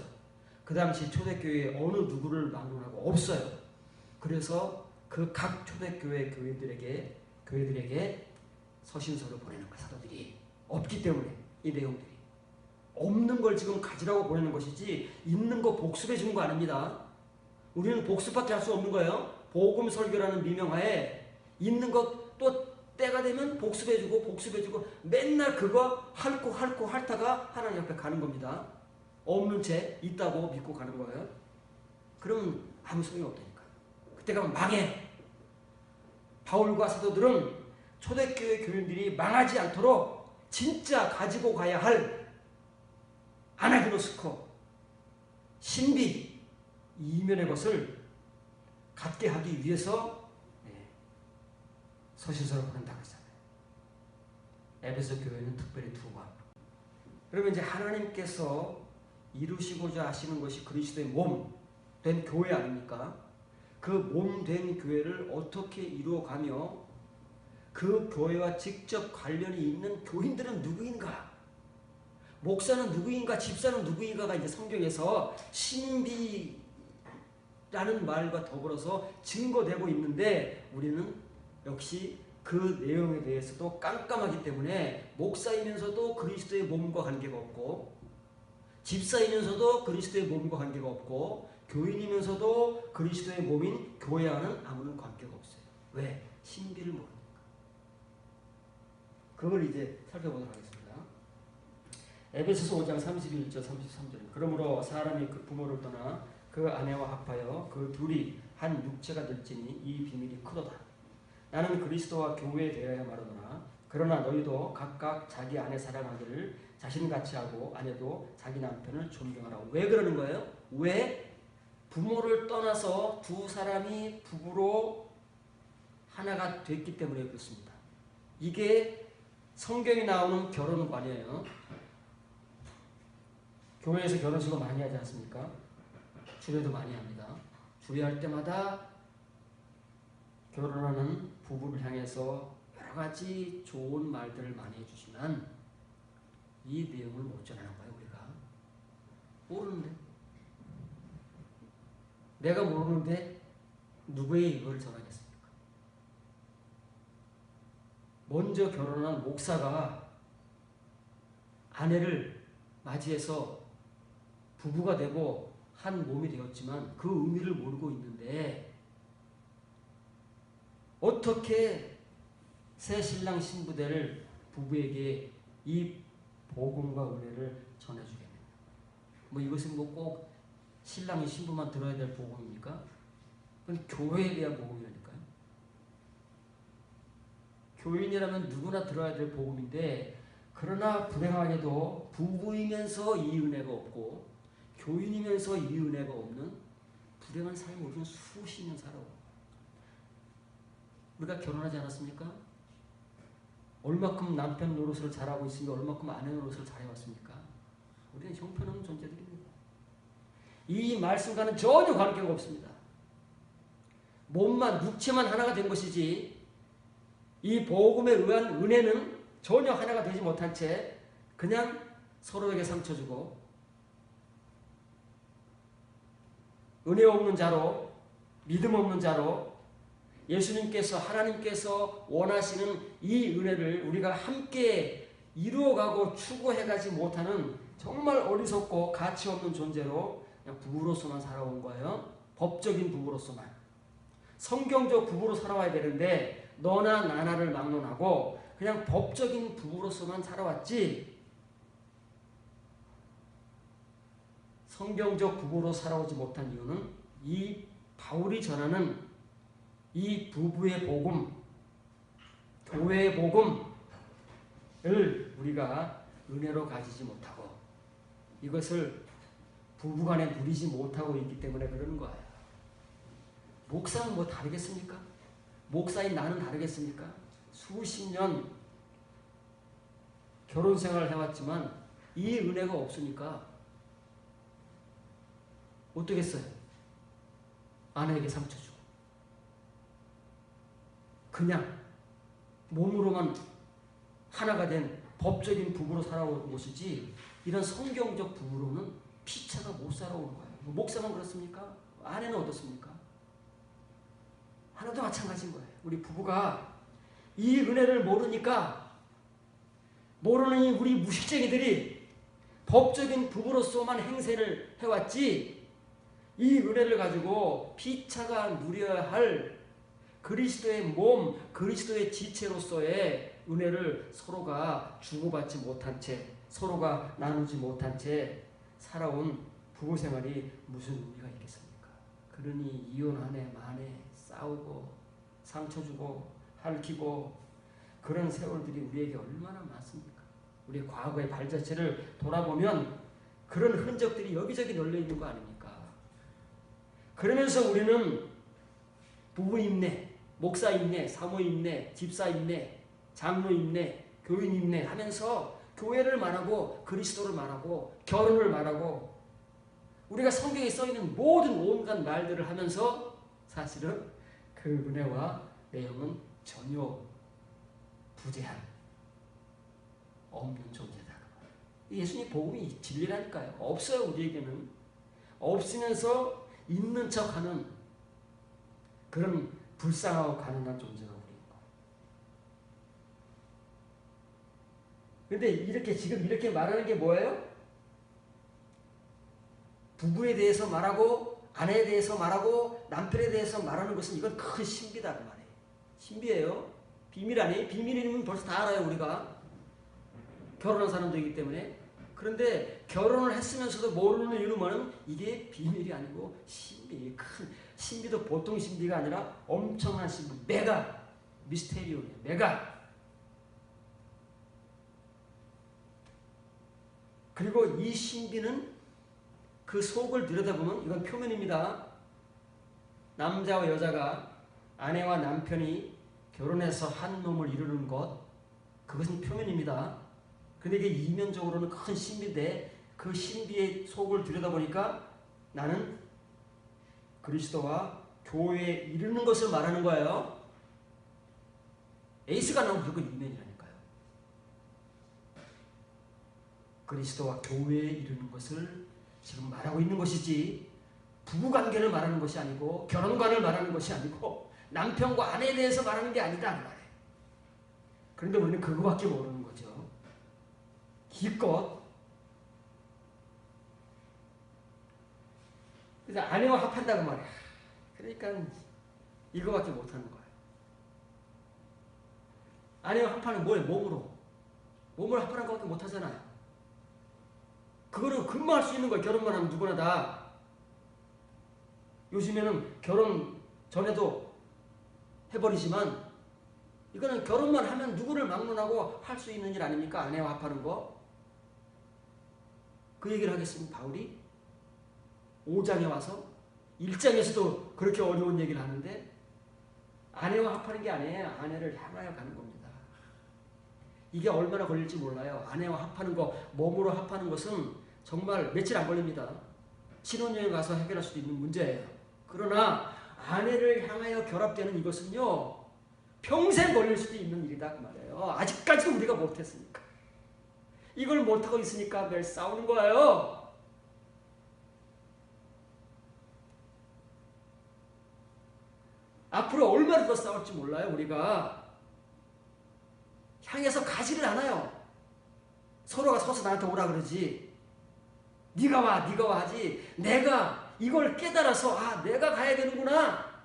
Speaker 1: 그 당시 초대교회에 어느 누구를 막론하고 없어요. 그래서 그 각 초대교회 교회들에게 서신서를 보내는 거예요. 사도들이 없기 때문에 이 내용들이 없는 걸 지금 가지라고 보내는 것이지 있는 거 복습해 주는 거 아닙니다. 우리는 복습밖에 할 수 없는 거예요. 복음 설교라는 미명하에 있는 것 때가 되면 복습해주고 맨날 그거 핥다가 하나님 앞에 가는 겁니다. 없는 채 있다고 믿고 가는 거예요. 그러면 아무 소용이 없다니까. 그때 가면 망해. 바울과 사도들은 초대교회 교인들이 망하지 않도록 진짜 가지고 가야 할 아나그노스코, 신비, 이면의 것을 갖게 하기 위해서 서신서를 보낸다고 했잖아요. 에베소 교회는 특별히 두고. 그러면 이제 하나님께서 이루시고자 하시는 것이 그리스도의 몸 된 교회 아닙니까? 그 몸 된 교회를 어떻게 이루어가며 그 교회와 직접 관련이 있는 교인들은 누구인가? 목사는 누구인가? 집사는 누구인가가 이제 성경에서 신비라는 말과 더불어서 증거되고 있는데 우리는 역시 그 내용에 대해서도 깜깜하기 때문에 목사이면서도 그리스도의 몸과 관계가 없고 집사이면서도 그리스도의 몸과 관계가 없고 교인이면서도 그리스도의 몸인 교회와는 아무런 관계가 없어요. 왜? 신비를 모르니까. 그걸 이제 살펴보도록 하겠습니다. 에베소서 5장 31절 33절. 그러므로 사람이 그 부모를 떠나 그 아내와 합하여 그 둘이 한 육체가 될지니 이 비밀이 크도다. 나는 그리스도와 교회에 대하여 말하노라. 그러나 너희도 각각 자기 아내 사랑하기를 자신같이 하고 아내도 자기 남편을 존경하라고. 왜 그러는 거예요? 왜? 부모를 떠나서 두 사람이 부부로 하나가 됐기 때문에 그렇습니다. 이게 성경에 나오는 결혼관이에요. 교회에서 결혼식을 많이 하지 않습니까? 주례도 많이 합니다. 주례할 때마다 결혼하는 부부를 향해서 여러 가지 좋은 말들을 많이 해주지만 이 내용을 못 전하는 거예요. 우리가 모르는데, 내가 모르는데 누구의 이걸 전하겠습니까? 먼저 결혼한 목사가 아내를 맞이해서 부부가 되고 한 몸이 되었지만 그 의미를 모르고 있는데 어떻게 새 신랑 신부될 부부에게 이 복음과 은혜를 전해주겠느냐. 뭐 이것은 뭐 꼭 신랑이 신부만 들어야 될 복음입니까? 그건 교회에 대한 복음이라니까요. 교인이라면 누구나 들어야 될 복음인데 그러나 불행하게도 부부이면서 이 은혜가 없고 교인이면서 이 은혜가 없는 불행한 삶을 우리는 수십 년 살아오고, 우리가 결혼하지 않았습니까? 얼마큼 남편 노릇을 잘하고 있으며 얼마큼 아내 노릇을 잘해왔습니까? 우리는 형편없는 존재들입니다. 이 말씀과는 전혀 관계가 없습니다. 몸만, 육체만 하나가 된 것이지 이 복음에 의한 은혜는 전혀 하나가 되지 못한 채 그냥 서로에게 상처 주고 은혜 없는 자로, 믿음 없는 자로 예수님께서, 하나님께서 원하시는 이 은혜를 우리가 함께 이루어가고 추구해가지 못하는 정말 어리석고 가치 없는 존재로 그냥 부부로서만 살아온 거예요. 법적인 부부로서만. 성경적 부부로 살아와야 되는데 너나 나나를 막론하고 그냥 법적인 부부로서만 살아왔지 성경적 부부로 살아오지 못한 이유는 이 바울이 전하는 이 부부의 복음, 교회의 복음을 우리가 은혜로 가지지 못하고 이것을 부부간에 누리지 못하고 있기 때문에 그러는 거예요. 목사는 뭐 다르겠습니까? 목사인 나는 다르겠습니까? 수십 년 결혼 생활을 해왔지만 이 은혜가 없으니까 어떻겠어요? 아내에게 상처 주고 그냥 몸으로만 하나가 된 법적인 부부로 살아오는 것이지 이런 성경적 부부로는 피차가 못 살아오는 거예요. 목사만 그렇습니까? 아내는 어떻습니까? 하나도 마찬가지인 거예요. 우리 부부가 이 은혜를 모르니까 모르는 이 우리 무식쟁이들이 법적인 부부로서만 행세를 해왔지 이 은혜를 가지고 피차가 누려야 할 그리스도의 몸, 그리스도의 지체로서의 은혜를 서로가 주고받지 못한 채, 서로가 나누지 못한 채 살아온 부부 생활이 무슨 의미가 있겠습니까? 그러니 이혼하네 마네 싸우고 상처 주고 핥히고 그런 세월들이 우리에게 얼마나 많습니까? 우리 과거의 발자취를 돌아보면 그런 흔적들이 여기저기 널려 있는 거 아닙니까? 그러면서 우리는 부부 임내, 목사 임내, 사모 임내, 집사 임내, 장로 임내, 교인 임내 하면서 교회를 말하고 그리스도를 말하고 결혼을 말하고 우리가 성경에 써있는 모든 온갖 말들을 하면서 사실은 그 은혜와 내용은 전혀 부재한 없는 존재다. 예수님 복음이 진리라니까요. 없어요. 우리에게는. 없으면서 있는 척하는 그런 불쌍하고 가난한 존재가 우리인 거예요. 그런데 이렇게 지금 이렇게 말하는 게 뭐예요? 부부에 대해서 말하고 아내에 대해서 말하고 남편에 대해서 말하는 것은 이건 큰 신비다 그 말이에요. 신비예요. 비밀 아니에요. 비밀이면 벌써 다 알아요. 우리가 결혼한 사람들이기 때문에. 그런데 결혼을 했으면서도 모르는 이유는 이게 비밀이 아니고 신비, 큰 신비도 보통 신비가 아니라 엄청난 신비, 메가 미스테리오예요. 메가. 그리고 이 신비는 그 속을 들여다보면 이건 표면입니다. 남자와 여자가 아내와 남편이 결혼해서 한 놈을 이루는 것, 그것은 표면입니다. 그런데 이게 이면적으로는 큰 신비인데 그 신비의 속을 들여다보니까 나는 그리스도와 교회에 이르는 것을 말하는 거예요. 에이스가 나오면 무조건 이면이라니까요. 그리스도와 교회에 이르는 것을 지금 말하고 있는 것이지 부부관계를 말하는 것이 아니고 결혼관을 말하는 것이 아니고 남편과 아내에 대해서 말하는 게 아니다 그 말이에요. 그런데 우리는 그거밖에 모르는 거죠. 기껏 그래서 아내와 합한다고 말이야. 그러니까 이거밖에 못하는 거예요. 아내와 합하는 뭐예요? 몸으로 합하는 것밖에 못하잖아요. 그거는 금방 할 수 있는 거예요. 결혼만 하면 누구나 다. 요즘에는 결혼 전에도 해버리지만 이거는 결혼만 하면 누구를 막론하고 할 수 있는 일 아닙니까? 아내와 합하는 거. 그 얘기를 하겠습니다. 바울이 5장에 와서 1장에서도 그렇게 어려운 얘기를 하는데 아내와 합하는 게 아니에요. 아내를 향하여 가는 겁니다. 이게 얼마나 걸릴지 몰라요. 아내와 합하는 거, 몸으로 합하는 것은 정말 며칠 안 걸립니다. 신혼여행 가서 해결할 수도 있는 문제예요. 그러나 아내를 향하여 결합되는 이것은요. 평생 걸릴 수도 있는 일이다 그 말이에요. 아직까지도 우리가 못했으니까. 이걸 못하고 있으니까 매일 싸우는 거예요. 앞으로 얼마나 더 싸울지 몰라요. 우리가 향해서 가지를 않아요. 서로가 서서 나한테 오라 그러지. 네가 와 하지. 내가 이걸 깨달아서 내가 가야 되는구나.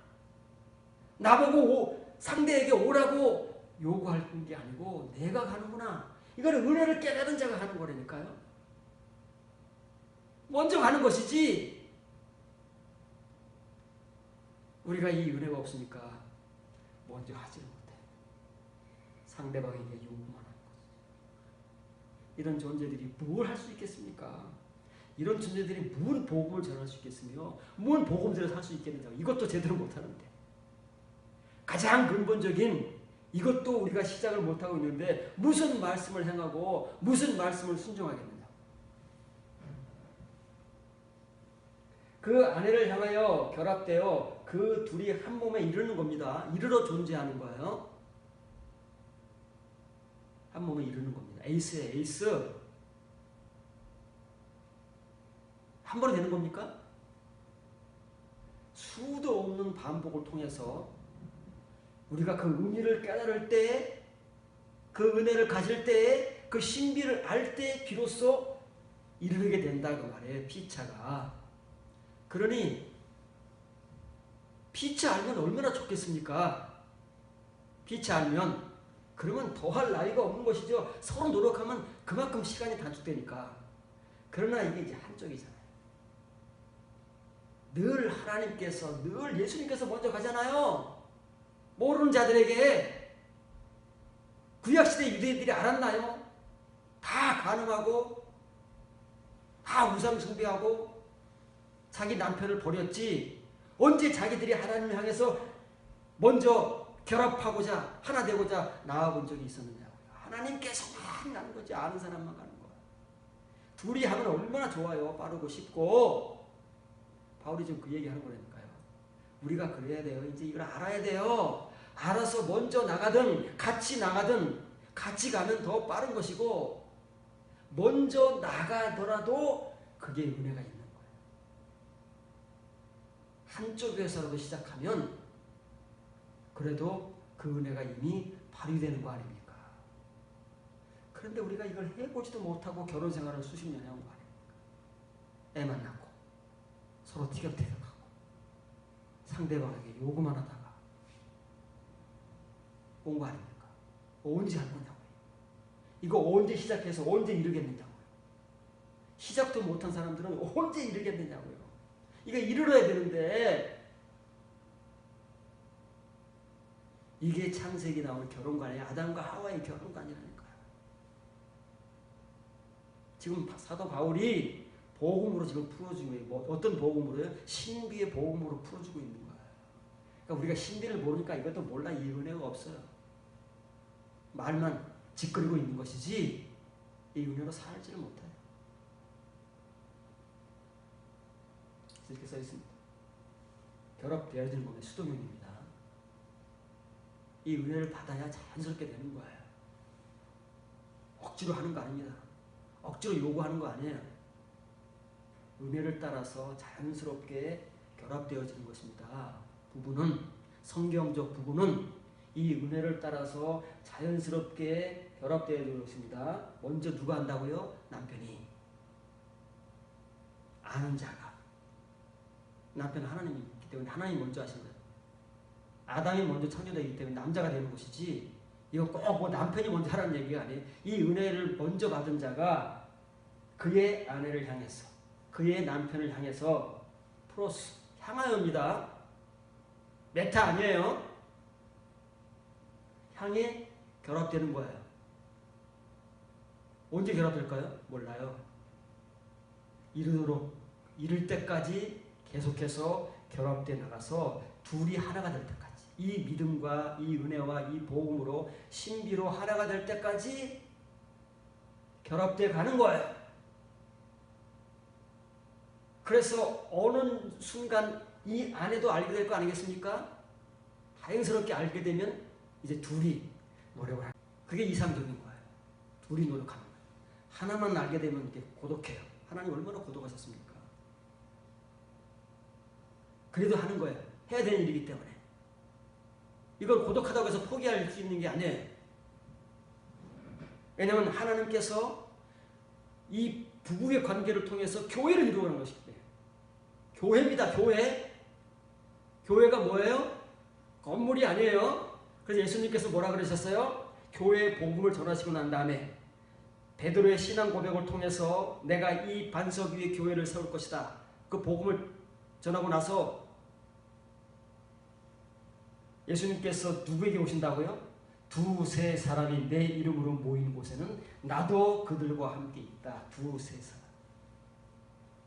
Speaker 1: 나보고 상대에게 오라고 요구하는 게 아니고 내가 가는구나. 이거는 은혜를 깨달은 자가 하는 거라니까요. 먼저 가는 것이지. 우리가 이 은혜가 없으니까 먼저 하지를 못해. 상대방에게 요구만 하는 거지. 이런 존재들이 뭘 할 수 있겠습니까? 이런 존재들이 무슨 복음을 전할 수 있겠으며 무슨 복음대로 살 수 있겠느냐고. 이것도 제대로 못하는데. 가장 근본적인 이것도 우리가 시작을 못하고 있는데 무슨 말씀을 행하고 무슨 말씀을 순종하겠느냐. 그 아내를 향하여 결합되어 그 둘이 한 몸에 이르는 겁니다. 이르러 존재하는 거예요. 한 몸에 이르는 겁니다. 에이스예요. 에이스. 한 번에 되는 겁니까? 수도 없는 반복을 통해서 우리가 그 의미를 깨달을 때에 그 은혜를 가질 때에 그 신비를 알 때 비로소 이르게 된다 그 말이에요. 피차가. 그러니 피차 알면 얼마나 좋겠습니까? 빛이 아니면 그러면 더할 나위가 없는 것이죠. 서로 노력하면 그만큼 시간이 단축되니까. 그러나 이게 이제 한쪽이잖아요. 늘 하나님께서, 늘 예수님께서 먼저 가잖아요. 모르는 자들에게. 구약시대 유대인들이 알았나요? 다 간음하고 다 우상 숭배하고 자기 남편을 버렸지. 언제 자기들이 하나님을 향해서 먼저 결합하고자 하나 되고자 나아본 적이 있었느냐고요. 하나님께서만 가는 거지. 아는 사람만 가는 거야. 둘이 하면 얼마나 좋아요. 빠르고 쉽고. 바울이 지금 그 얘기하는 거라니까요. 우리가 그래야 돼요. 이제 이걸 알아야 돼요. 알아서 먼저 나가든 같이 나가든 같이 가면 더 빠른 것이고, 먼저 나가더라도 그게 은혜가 있는 거예요. 한쪽에서라도 시작하면 그래도 그 은혜가 이미 발휘되는 거 아닙니까? 그런데 우리가 이걸 해보지도 못하고 결혼 생활을 수십 년에 한 거 아닙니까? 애만 낳고 서로 티격태격하고 상대방에게 요구만 하다가 온 거 아닙니까? 언제 할 거냐고요. 이거 언제 시작해서 언제 이루겠느냐고요. 시작도 못한 사람들은 언제 이루겠느냐고요. 이거 이루어야 되는데, 이게 창세기 나오는 결혼관이에요. 아담과 하와의 결혼관이라니까요. 지금 사도 바울이 복음으로 지금 풀어주고 있고, 어떤 복음으로요? 신비의 복음으로 풀어주고 있는 거예요. 그러니까 우리가 신비를 모르니까 이것도 몰라. 이 은혜가 없어요. 말만 짓거리고 있는 것이지 이 은혜로 살지를 못해요. 이렇게 써 있습니다. 결합되어지는 몸의 수동형입니다. 이 은혜를 받아야 자연스럽게 되는 거예요. 억지로 하는 거 아닙니다. 억지로 요구하는 거 아니에요. 은혜를 따라서 자연스럽게 결합되어지는 것입니다. 부부는, 성경적 부부는 이 은혜를 따라서 자연스럽게 결합되어지는 것입니다. 먼저 누가 한다고요? 남편이. 아는 자가. 남편은 하나님이 있기 때문에 하나님이 먼저 하신 거예요. 아담이 먼저 창조되기 때문에 남자가 되는 것이지, 이거 꼭 뭐 남편이 먼저 하라는 얘기가 아니에요. 이 은혜를 먼저 받은 자가 그의 아내를 향해서, 그의 남편을 향해서 프로스, 향하여입니다. 메타 아니에요. 향해 결합되는 거예요. 언제 결합될까요? 몰라요. 이를 때까지 계속해서 결합돼 나가서 둘이 하나가 될 때까지, 이 믿음과 이 은혜와 이 복음으로 신비로 하나가 될 때까지 결합돼 가는 거예요. 그래서 어느 순간 이 아내도 알게 될 거 아니겠습니까? 다행스럽게 알게 되면 이제 둘이 노력을 하는, 그게 이상적인 거예요. 둘이 노력하는 거예요. 하나만 알게 되면 이렇게 고독해요. 하나님 얼마나 고독하셨습니까? 그래도 하는 거예요. 해야 되는 일이기 때문에. 이걸 고독하다고 해서 포기할 수 있는 게 아니에요. 왜냐하면 하나님께서 이 부부의 관계를 통해서 교회를 이루어가는 것이기 때문에. 교회입니다. 교회. 교회가 뭐예요? 건물이 아니에요. 그래서 예수님께서 뭐라 그러셨어요? 교회의 복음을 전하시고 난 다음에 베드로의 신앙 고백을 통해서 내가 이 반석 위에 교회를 세울 것이다. 그 복음을 전하고 나서 예수님께서 누구에게 오신다고요? 두세 사람이 내 이름으로 모인 곳에는 나도 그들과 함께 있다. 두세 사람.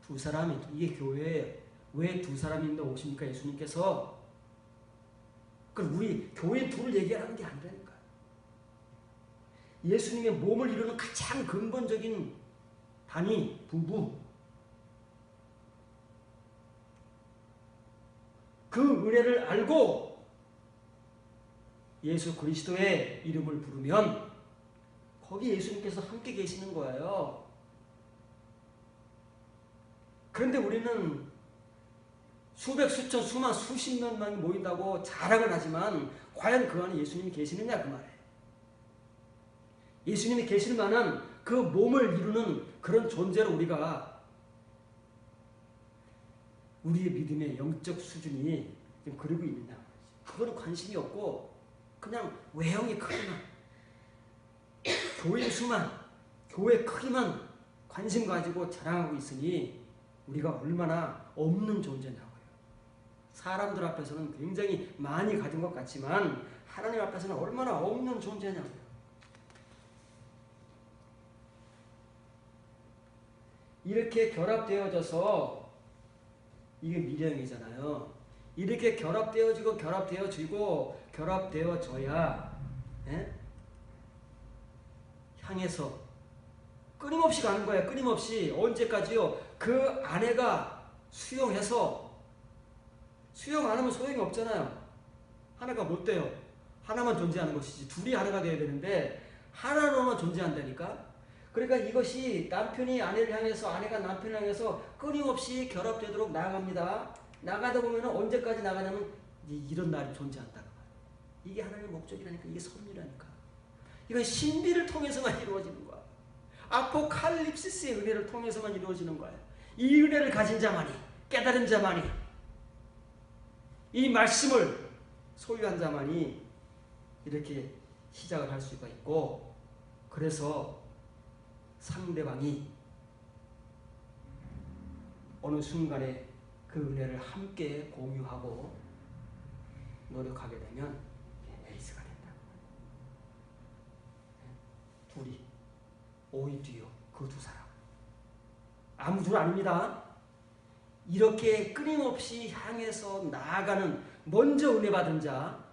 Speaker 1: 두 사람이, 이게 교회예요. 왜 두 사람인데 오십니까? 예수님께서. 그럼 우리 교회 둘 얘기하는 게 아니라니까. 예수님의 몸을 이루는 가장 근본적인 단위, 부부. 그 은혜를 알고 예수 그리스도의 이름을 부르면 거기 예수님께서 함께 계시는 거예요. 그런데 우리는 수백, 수천, 수만, 수십 명만이 모인다고 자랑을 하지만 과연 그 안에 예수님이 계시느냐 그 말이에요. 예수님이 계실 만한 그 몸을 이루는 그런 존재로 우리가, 우리의 믿음의 영적 수준이 지금 그러고 있느냐. 그거는 관심이 없고 그냥 외형의 크기만, 교회 수만, 교회 크기만 관심 가지고 자랑하고 있으니 우리가 얼마나 없는 존재냐고요. 사람들 앞에서는 굉장히 많이 가진 것 같지만 하나님 앞에서는 얼마나 없는 존재냐고요. 이렇게 결합되어져서 이게 미령이잖아요. 이렇게 결합되어져야 향해서 끊임없이 가는 거예요. 끊임없이. 언제까지요? 그 아내가 수용해서, 수용 안 하면 소용이 없잖아요. 하나가 못 돼요. 하나만 존재하는 것이지. 둘이 하나가 되어야 되는데 하나로만 존재한다니까. 그러니까 이것이 남편이 아내를 향해서, 아내가 남편을 향해서 끊임없이 결합되도록 나아갑니다. 나가다 보면 언제까지 나가냐면 이런 날이 존재한다. 이게 하나님의 목적이라니까. 이게 섭리라니까. 이건 신비를 통해서만 이루어지는 거야. 아포칼립시스의 은혜를 통해서만 이루어지는 거야. 이 은혜를 가진 자만이, 깨달은 자만이, 이 말씀을 소유한 자만이 이렇게 시작을 할 수가 있고, 그래서 상대방이 어느 순간에 그 은혜를 함께 공유하고 노력하게 되면 에이스가 된다. 둘이, 오이 뒤요, 그 두 사람. 아무 둘 아닙니다. 이렇게 끊임없이 향해서 나아가는 먼저 은혜 받은 자,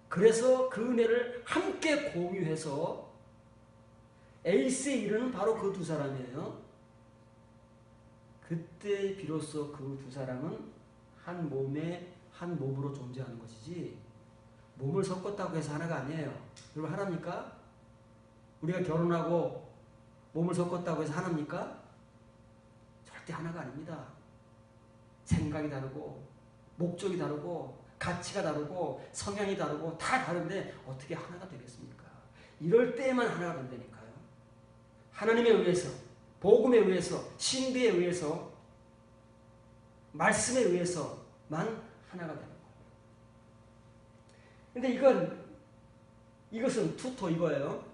Speaker 1: 그래서 그 은혜를 함께 공유해서 에이스에 이르는 바로 그 두 사람이에요. 그때 비로소 그 두 사람은 한 몸에 한 몸으로 존재하는 것이지, 몸을 섞었다고 해서 하나가 아니에요. 여러분, 하나입니까? 우리가 결혼하고 몸을 섞었다고 해서 하나입니까? 절대 하나가 아닙니다. 생각이 다르고 목적이 다르고 가치가 다르고 성향이 다르고 다 다른데 어떻게 하나가 되겠습니까? 이럴 때만 하나가 된다니까요. 하나님에 의해서, 복음에 의해서, 신비에 의해서, 말씀에 의해서만 하나가 되는 거예요. 근데 이것은 투토 이거예요.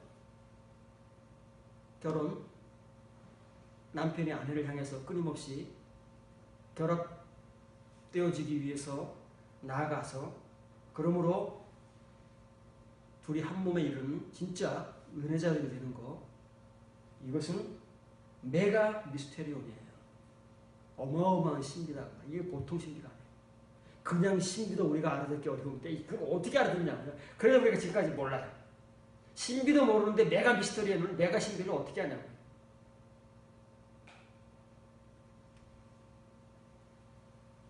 Speaker 1: 결혼, 남편이 아내를 향해서 끊임없이 결합되어지기 위해서 나아가서, 그러므로 둘이 한 몸에 이르는 진짜 은혜자들이 되는 거, 이것은 메가 미스테리온이에요. 어마어마한 신비다. 이게 보통 신비가 아니에요. 그냥 신비도 우리가 알아듣기 어려운데 그거 어떻게 알아듣냐고요. 그래서 우리가 지금까지 몰라요. 신비도 모르는데 메가 미스테리온은, 메가 신비를 어떻게 하냐고요.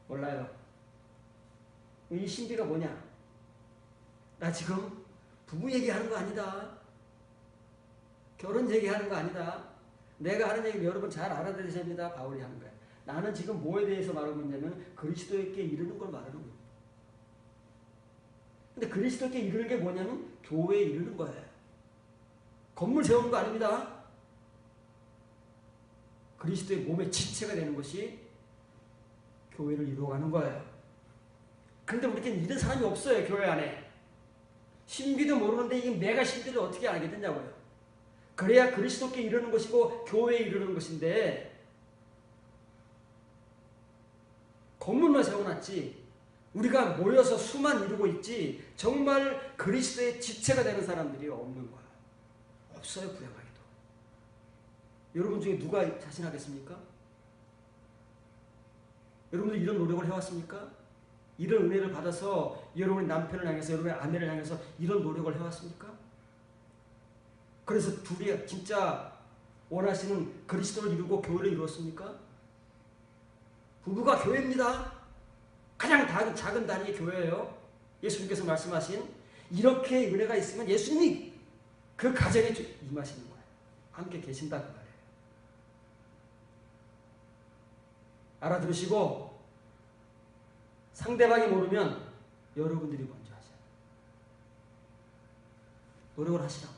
Speaker 1: 몰라요. 이 신비가 뭐냐? 나 지금 부부 얘기하는 거 아니다. 결혼 얘기하는 거 아니다. 내가 하는 얘기 여러분 잘 알아들으셔야 됩니다. 바울이 하는 거예요. 나는 지금 뭐에 대해서 말하고 있냐면 그리스도에게 이르는 걸 말하는 거예요. 근데 그리스도에게 이르는 게 뭐냐면 교회에 이르는 거예요. 건물 세우는 거 아닙니다. 그리스도의 몸의 지체가 되는 것이 교회를 이루어가는 거예요. 근데 우리에게는 이런 사람이 없어요. 교회 안에. 신비도 모르는데 이게 내가 신비를 어떻게 알게 됐냐고요. 그래야 그리스도께 이르는 것이고 교회에 이르는 것인데, 건물만 세워놨지 우리가 모여서 수만 이루고 있지 정말 그리스도의 지체가 되는 사람들이 없는 거야. 없어요. 불행하게도. 여러분 중에 누가 자신하겠습니까? 여러분들 이런 노력을 해왔습니까? 이런 은혜를 받아서 여러분의 남편을 향해서, 여러분의 아내를 향해서 이런 노력을 해왔습니까? 그래서 둘이 진짜 원하시는 그리스도를 이루고 교회를 이루었습니까? 부부가 교회입니다. 가장 작은 단위의 교회예요. 예수님께서 말씀하신 이렇게 은혜가 있으면 예수님이 그 가정에 임하시는 거예요. 함께 계신다 그 말이에요. 알아들으시고 상대방이 모르면 여러분들이 먼저 하세요. 노력을 하시라고.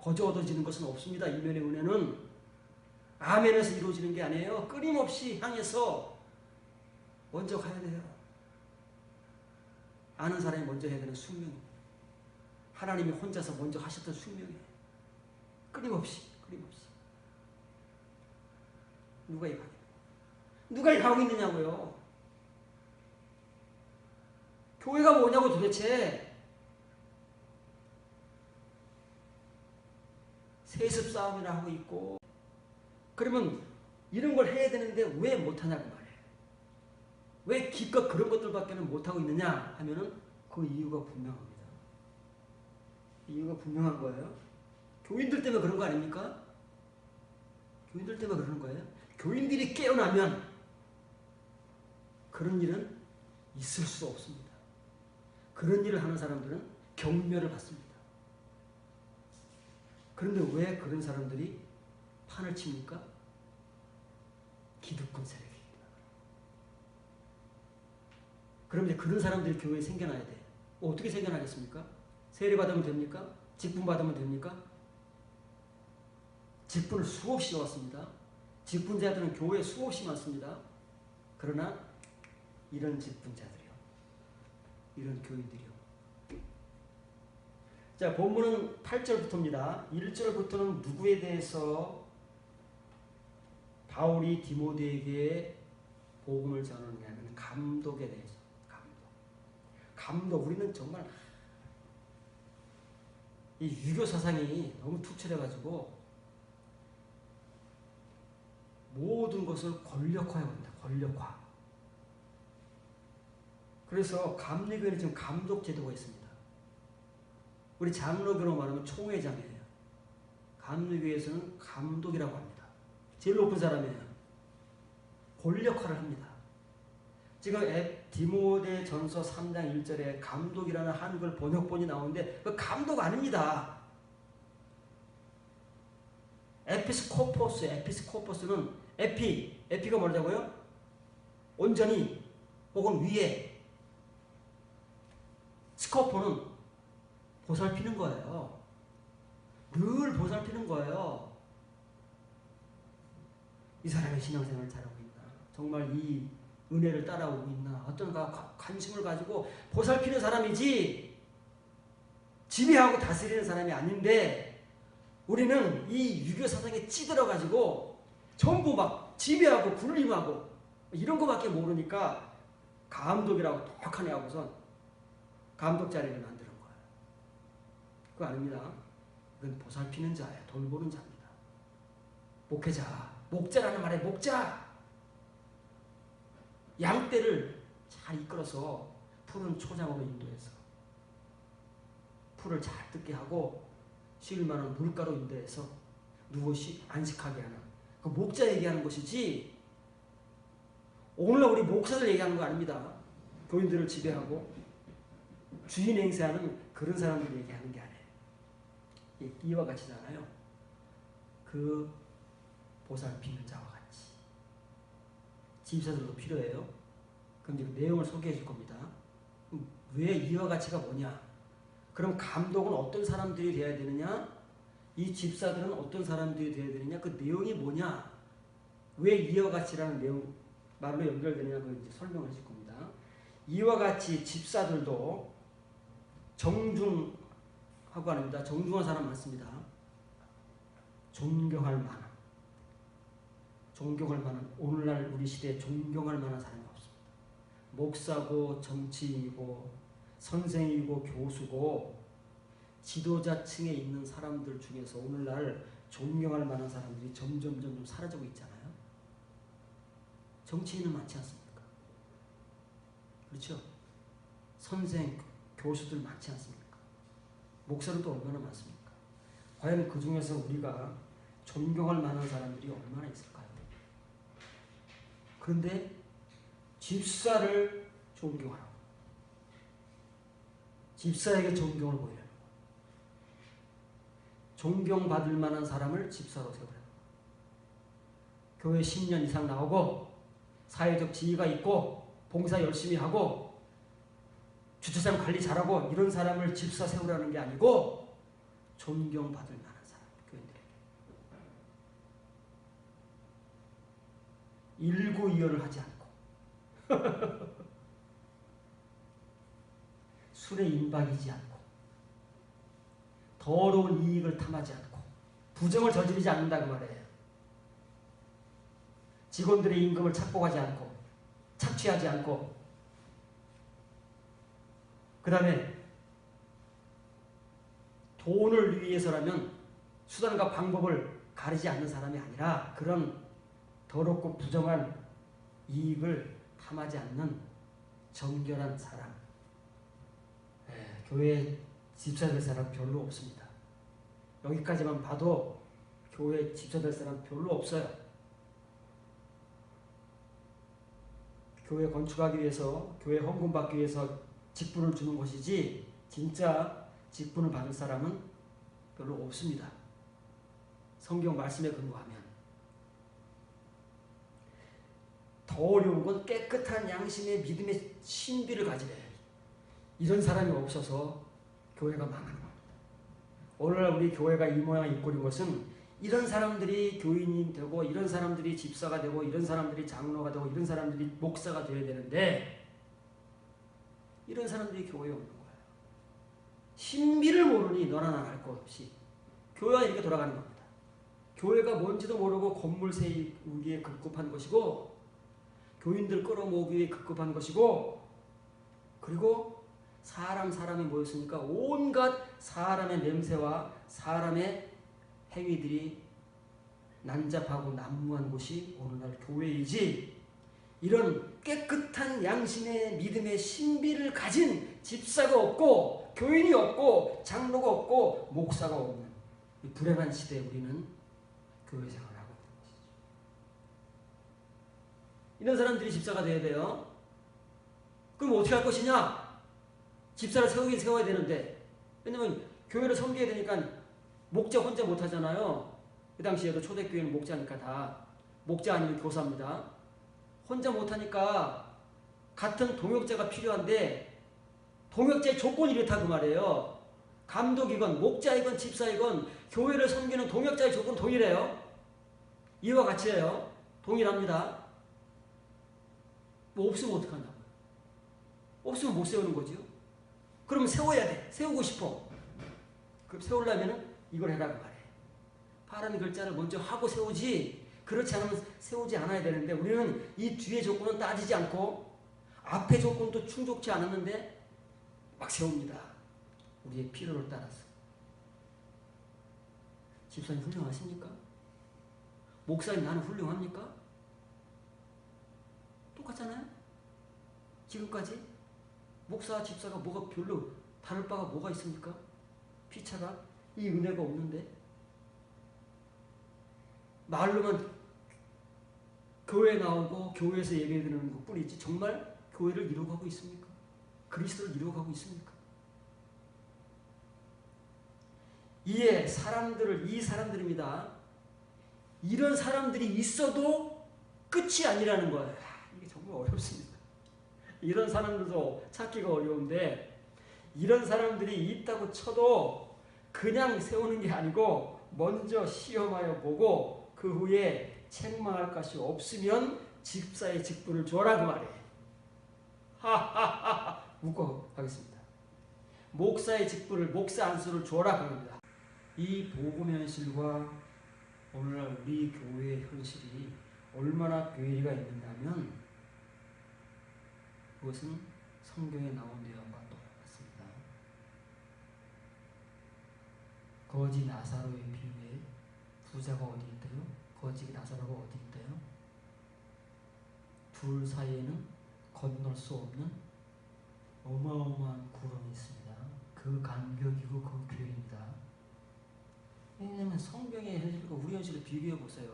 Speaker 1: 거저 얻어지는 것은 없습니다. 이면의 은혜는 아멘에서 이루어지는 게 아니에요. 끊임없이 향해서 먼저 가야 돼요. 아는 사람이 먼저 해야 되는 숙명입니다. 하나님이 혼자서 먼저 하셨던 숙명이에요. 끊임없이. 누가 이 하고 있느냐고요. 교회가 뭐냐고 도대체. 세습 싸움이나 하고 있고. 그러면 이런 걸 해야 되는데 왜 못하냐고 말해요. 왜 기껏 그런 것들밖에는 못하고 있느냐 하면은 그 이유가 분명합니다. 이유가 분명한 거예요. 교인들 때문에 그런 거 아닙니까? 교인들 때문에 그러는 거예요. 교인들이 깨어나면 그런 일은 있을 수 없습니다. 그런 일을 하는 사람들은 경멸을 받습니다. 그런데 왜 그런 사람들이 판을 칩니까? 기득권 세력입니다. 그럼 이제 그런 사람들이 교회에 생겨나야 돼. 어떻게 생겨나겠습니까? 세례 받으면 됩니까? 직분 받으면 됩니까? 직분을 수없이 넣었습니다. 직분자들은 교회에 수없이 많습니다. 그러나 이런 직분자들이요. 이런 교인들이요. 자, 본문은 8절부터입니다. 1절부터는 누구에 대해서 바울이 디모데에게 복음을 전하느냐면 감독에 대해서. 감독. 우리는 정말 이 유교 사상이 너무 투철해가지고 모든 것을 권력화해 버린다. 권력화. 그래서 감리교회는 지금 감독 제도가 있습니다. 우리 장로교로 말하면 총회장이에요. 감리교회에서는 감독이라고 합니다. 제일 높은 사람이에요. 권력화를 합니다. 지금 디모데 전서 3장 1절에 감독이라는 한글 번역본이 나오는데 그 감독 아닙니다. 에피스코포스는 에피가 뭐라고요? 온전히 혹은 위에. 스코포는 보살피는 거예요. 늘 보살피는 거예요. 이 사람의 신앙생활을 잘하고 있나? 정말 이 은혜를 따라오고 있나? 어떤 관심을 가지고 보살피는 사람이지 지배하고 다스리는 사람이 아닌데 우리는 이 유교 사상에 찌들어가지고 전부 막 지배하고 군림하고 이런 거밖에 모르니까 감독이라고 똑똑한 애 하고선 감독 자리를 만드는 거예요. 그거 아닙니다. 그건 보살피는 자예요. 돌보는 자입니다. 목회자, 목자라는 말에 목자. 양떼를 잘 이끌어서 푸른 초장으로 인도해서 풀을 잘 뜯게 하고 쉴 만한 물가로 인도해서 누워 안식하게 하는 그 목자 얘기하는 것이지 오늘날 우리 목사들 얘기하는 거 아닙니다. 교인들을 지배하고 주인 행세하는 그런 사람들 얘기하는 게 아니에요. 이와 같이잖아요. 그 보살피는 자와 같이. 집사들도 필요해요. 그럼 이제 그 내용을 소개해 줄 겁니다. 왜 이와 같이가 뭐냐? 그럼 감독은 어떤 사람들이 되어야 되느냐? 이 집사들은 어떤 사람들이 되어야 되느냐? 그 내용이 뭐냐? 왜 이와 같이라는 내용 말로 연결되느냐? 그걸 이제 설명을 해줄 겁니다. 이와 같이 집사들도 정중하고 합니다. 정중한 사람 많습니다. 존경할 만한 오늘날 우리 시대에 존경할 만한 사람이 없습니다. 목사고 정치인이고 선생이고 교수고 지도자층에 있는 사람들 중에서 오늘날 존경할 만한 사람들이 점점 사라지고 있잖아요. 정치인은 많지 않습니까? 그렇죠? 선생, 교수들 많지 않습니까? 목사는 또 얼마나 많습니까? 과연 그 중에서 우리가 존경할 만한 사람들이 얼마나 있을까요? 그런데 집사를 존경하라고. 집사에게 존경을 보이라는 거예요. 존경받을 만한 사람을 집사로 세우라는 거예요. 교회 10년 이상 나오고 사회적 지위가 있고 봉사 열심히 하고 주차장 관리 잘하고 이런 사람을 집사 세우라는 게 아니고 존경받을 만한 사람, 교인들에게. 일구이연을 하지 않고 술에 임박이지 않고 더러운 이익을 탐하지 않고 부정을 저지르지 않는다 그 말이에요. 직원들의 임금을 착복하지 않고 착취하지 않고 그 다음에 돈을 위해서라면 수단과 방법을 가리지 않는 사람이 아니라 그런 더럽고 부정한 이익을 탐하지 않는 정결한 사람. 교회 집사 될 사람 별로 없습니다. 여기까지만 봐도 교회 집사 될 사람 별로 없어요. 교회 건축하기 위해서, 교회 헌금 받기 위해서 직분을 주는 것이지 진짜 직분을 받을 사람은 별로 없습니다. 성경 말씀에 근거하면. 더 어려운 건 깨끗한 양심의 믿음의 신비를 가지래. 이런 사람이 없어서 교회가 망하는 겁니다. 오늘날 우리 교회가 이 모양 이 꼴인 것은 이런 사람들이 교인이 되고 이런 사람들이 집사가 되고 이런 사람들이 장로가 되고 이런 사람들이 목사가 되어야 되는데 이런 사람들이 교회에 없는 거예요. 신비를 모르니 너나 나나 할 것 없이 교회가 이렇게 돌아가는 겁니다. 교회가 뭔지도 모르고 건물 세우기에 급급한 것이고 교인들 끌어모으기 위해 급급한 것이고 그리고 사람이 모였으니까 온갖 사람의 냄새와 사람의 행위들이 난잡하고 난무한 곳이 오늘날 교회이지 이런 깨끗한 양심의 믿음의 신비를 가진 집사가 없고 교인이 없고 장로가 없고 목사가 없는 이 불행한 시대에 우리는 교회 생활을 하고 있는 것이죠. 이런 사람들이 집사가 돼야 돼요. 그럼 어떻게 할 것이냐? 집사를 세워야 되는데 왜냐면 교회를 섬겨야 되니까 목자 혼자 못하잖아요. 그 당시에도 초대교회는 목자니까 다 목자 아니면 교사입니다. 혼자 못하니까 같은 동역자가 필요한데 동역자의 조건이 이렇다 그 말이에요. 감독이건 목자이건 집사이건 교회를 섬기는 동역자의 조건 동일해요. 이와 같이예요. 동일합니다. 뭐 없으면 어떡하냐고요. 없으면 못 세우는 거죠. 그러면 세워야 돼. 세우고 싶어. 그럼 세우려면 이걸 해라 그 말이에요. 파란 글자를 먼저 하고 세우지 그렇지 않으면 세우지 않아야 되는데 우리는 이 뒤에 조건은 따지지 않고 앞에 조건도 충족치 않았는데 막 세웁니다. 우리의 필요를 따라서. 집사님 훌륭하십니까? 목사님 나는 훌륭합니까? 똑같잖아요? 지금까지 목사 집사가 뭐가 별로 다를 바가 뭐가 있습니까? 피차가 이 은혜가 없는데 말로만 교회 나오고 교회에서 예배 드리는 것 뿐이지 정말 교회를 이루어가고 있습니까? 그리스도를 이루어가고 있습니까? 이 사람들입니다. 이런 사람들이 있어도 끝이 아니라는 거예요. 이게 정말 어렵습니다. 이런 사람들도 찾기가 어려운데 이런 사람들이 있다고 쳐도 그냥 세우는 게 아니고 먼저 시험하여 보고 그 후에 책망할 것이 없으면 집사의 직분을 줘라 그 말이에요. 하하하하 웃고 가겠습니다. 목사의 직분을 목사 안수를 줘라 그럽니다. 이 복음 현실과 오늘날 우리 교회의 현실이 얼마나 괴리가 있느냐면 그것은 성경에 나온 내용과 똑같습니다. 거지 나사로의 비유에 부자가 어디 있대요? 거지 나사로가 어디 있대요? 둘 사이에는 건널 수 없는 어마어마한 구름이 있습니다. 그 간격이고 그 교회입니다. 왜냐하면 성경의 현실과 우리 현실을 비교해 보세요.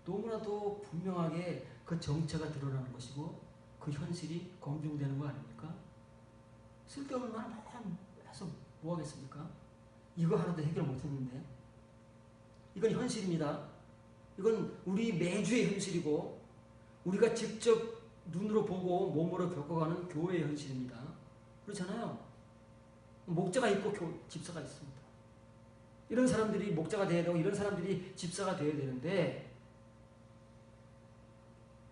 Speaker 1: 너무나도 분명하게 그 정체가 드러나는 것이고 그 현실이 검증되는 거 아닙니까? 쓸데없는 말 해서 뭐 하겠습니까? 이거 하나도 해결 못했는데 이건 현실입니다. 이건 우리 매주의 현실이고 우리가 직접 눈으로 보고 몸으로 겪어가는 교회의 현실입니다. 그렇잖아요. 목자가 있고 집사가 있습니다. 이런 사람들이 목자가 되어야 되고 이런 사람들이 집사가 되어야 되는데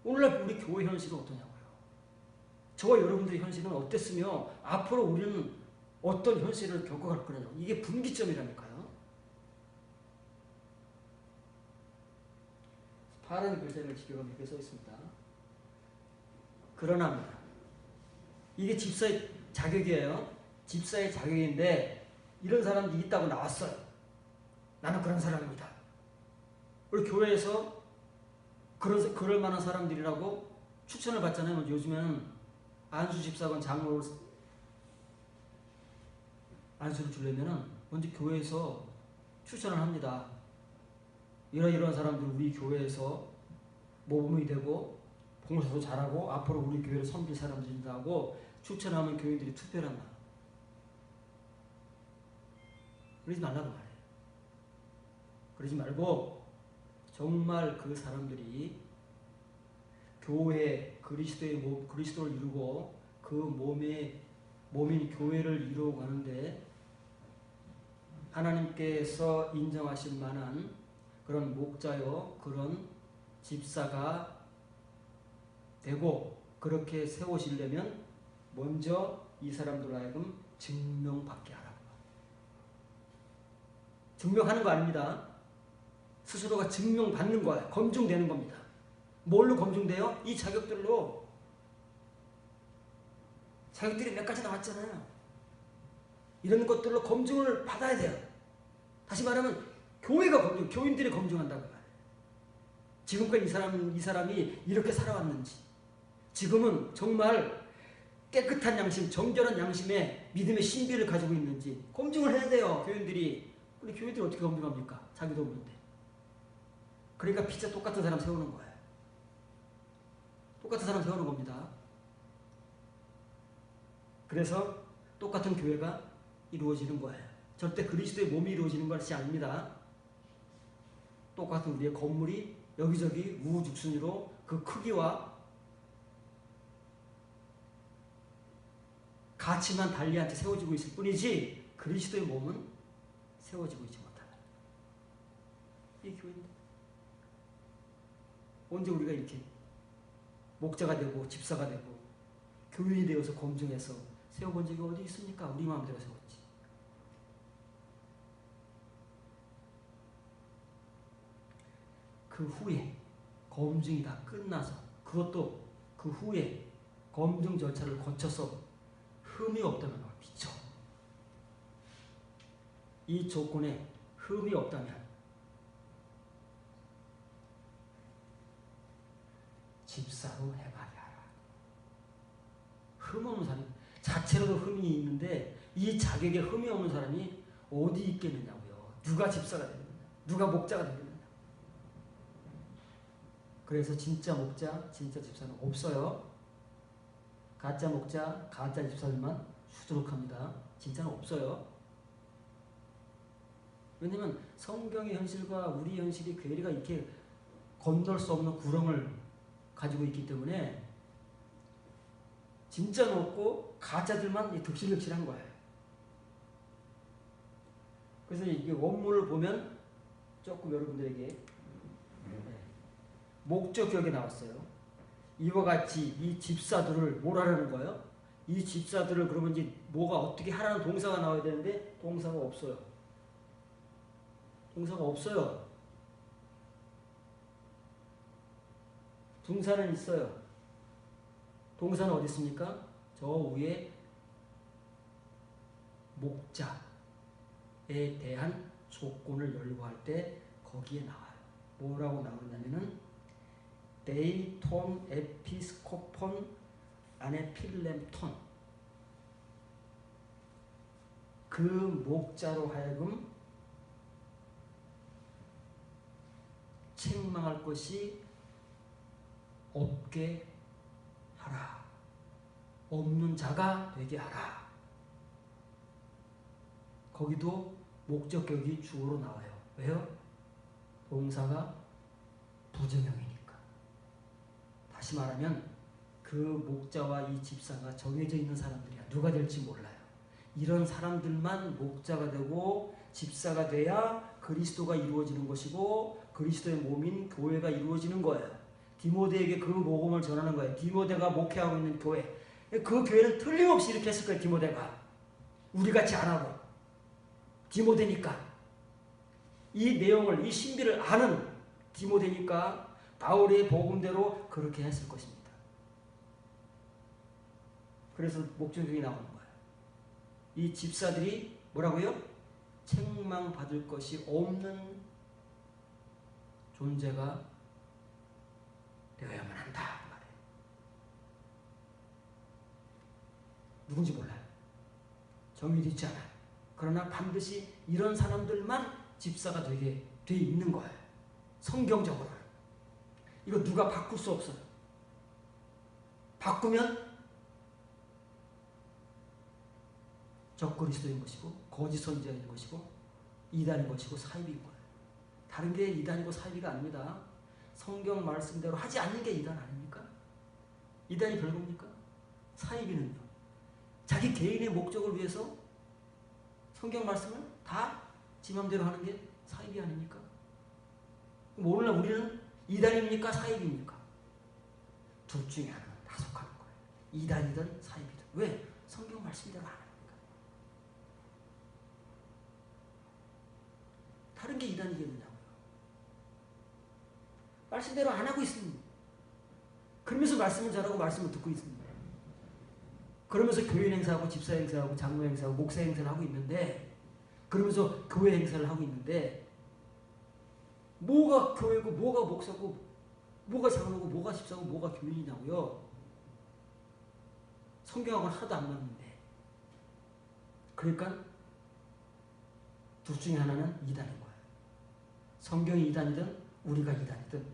Speaker 1: 오늘날 우리 교회 현실은 어떠냐고요. 저와 여러분들의 현실은 어땠으며 앞으로 우리는 어떤 현실을 겪어갈 거냐. 이게 분기점이라니까요. 파란 글자를 지금 이렇게 써 있습니다. 그러나입니다. 이게 집사의 자격이에요. 집사의 자격인데 이런 사람들이 있다고 나왔어요. 나는 그런 사람입니다. 우리 교회에서 그럴 만한 사람들이라고 추천을 받잖아요. 요즘에는 안수 집사건 장로를 안수를 주려면은 먼저 교회에서 추천을 합니다. 이런 사람들 우리 교회에서 모범이 되고 봉사도 잘하고 앞으로 우리 교회를 섬길 사람들이라고 추천하면 교인들이 투표를 한다. 그러지 말라고 말해요. 그러지 말고 정말 그 사람들이 교회 그리스도를 이루고 그 몸인 교회를 이루어 가는데 하나님께서 인정하실 만한 그런 목자요 그런 집사가 되고 그렇게 세우시려면 먼저 이 사람들로 하여금 증명받게 하라고. 증명하는 거 아닙니다. 스스로가 증명받는 거예요. 검증되는 겁니다. 뭘로 검증돼요? 이 자격들로. 자격들이 몇 가지 나왔잖아요. 이런 것들로 검증을 받아야 돼요. 다시 말하면 교회가 교인들이 검증한다고 말해요. 지금까지 이 사람이 이렇게 살아왔는지, 지금은 정말 깨끗한 양심, 정결한 양심에 믿음의 신비를 가지고 있는지 검증을 해야 돼요. 교인들이. 우리 교인들이 어떻게 검증합니까? 자기도 모르는데. 그러니까 피자 똑같은 사람 세우는 거예요. 똑같은 사람 세우는 겁니다. 그래서 똑같은 교회가 이루어지는 거예요. 절대 그리스도의 몸이 이루어지는 것이 아닙니다. 똑같은 우리의 건물이 여기저기 우후죽순으로 그 크기와 가치만 달리한테 세워지고 있을 뿐이지 그리스도의 몸은 세워지고 있지 못하다. 이 교회입니다. 언제 우리가 이렇게 목자가 되고 집사가 되고 교인이 되어서 검증해서 세워본 적이 어디 있습니까? 우리 마음대로 세웠지. 그 후에 검증이 다 끝나서 그것도 그 후에 검증 절차를 거쳐서 흠이 없다면 미쳐. 이 조건에 흠이 없다면 집사로 행하게 하라. 흠 없는 사람, 자체로도 흠이 있는데 이 자격에 흠이 없는 사람이 어디 있겠느냐고요. 누가 집사가 되느냐, 누가 목자가 되느냐. 그래서 진짜 목자, 진짜 집사는 없어요. 가짜 목자, 가짜 집사들만 수두룩합니다. 진짜는 없어요. 왜냐면 성경의 현실과 우리 현실이 괴리가 이렇게 건널 수 없는 구렁을 가지고 있기 때문에 진짜는 없고 가짜들만 득실득실한 거예요. 그래서 이게 원문을 보면 조금 여러분들에게 목적격에 나왔어요. 이와 같이 이 집사들을 뭘 하라는 거예요? 이 집사들을 그러면 이제 뭐가 어떻게 하라는 동사가 나와야 되는데 동사가 없어요. 동사가 없어요. 동사는 있어요. 동사는 어디 있습니까? 저 위에 목자에 대한 조건을 열거할 때 거기에 나와요. 뭐라고 나오냐면은 데이톤 에피스코폰 안에 필렘톤, 그 목자로 하여금 책망할 것이 없게 하라. 없는 자가 되게 하라. 거기도 목적격이 주어로 나와요. 왜요? 동사가 부정형이니까. 다시 말하면 그 목자와 이 집사가 정해져 있는 사람들이야. 누가 될지 몰라요. 이런 사람들만 목자가 되고 집사가 돼야 그리스도가 이루어지는 것이고 그리스도의 몸인 교회가 이루어지는 거예요. 디모데에게 그 복음을 전하는 거예요. 디모데가 목회하고 있는 교회. 그 교회는 틀림없이 이렇게 했을 거예요. 디모데가.
Speaker 2: 우리같이 안 하고 디모데니까 이 내용을 이 신비를 아는 디모데니까 바울의 복음대로 그렇게 했을 것입니다. 그래서 목적이 나오는 거예요. 이 집사들이 뭐라고요? 책망받을 것이 없는 존재가 되어야만 한다 그 말이에요. 누군지 몰라요. 정의도 있지 않아요. 그러나 반드시 이런 사람들만 집사가 되게 돼 있는 거예요. 성경적으로. 이거 누가 바꿀 수 없어요. 바꾸면 적그리스도인 것이고 거짓 선지자인 것이고 이단인 것이고 사입인 거예요. 다른 게 이단이고 사입이가 아닙니다. 성경 말씀대로 하지 않는 게 이단 아닙니까? 이단이 별겁니까? 사입이는요. 자기 개인의 목적을 위해서 성경 말씀을 다 지 맘대로 하는 게 사입이 아닙니까? 오늘날 우리는 이단입니까? 사입입니까? 둘 중에 하나는 다 속하는 거예요. 이단이든 사입이든. 왜? 성경 말씀대로 안 합니까? 다른 게 이단이겠느냐고요. 말씀대로 안 하고 있습니다. 그러면서 말씀을 잘하고 말씀을 듣고 있습니다. 그러면서 교인 행사하고 집사 행사하고 장로 행사하고 목사 행사를 하고 있는데, 그러면서 교회 행사를 하고 있는데, 뭐가 교회고 뭐가 목사고 뭐가 장로고 뭐가 집사고 뭐가 교인이냐고요. 성경하고는 하나도 안 맞는데. 그러니까 둘 중에 하나는 이단인 거예요. 성경이 이단이든 우리가 이단이든.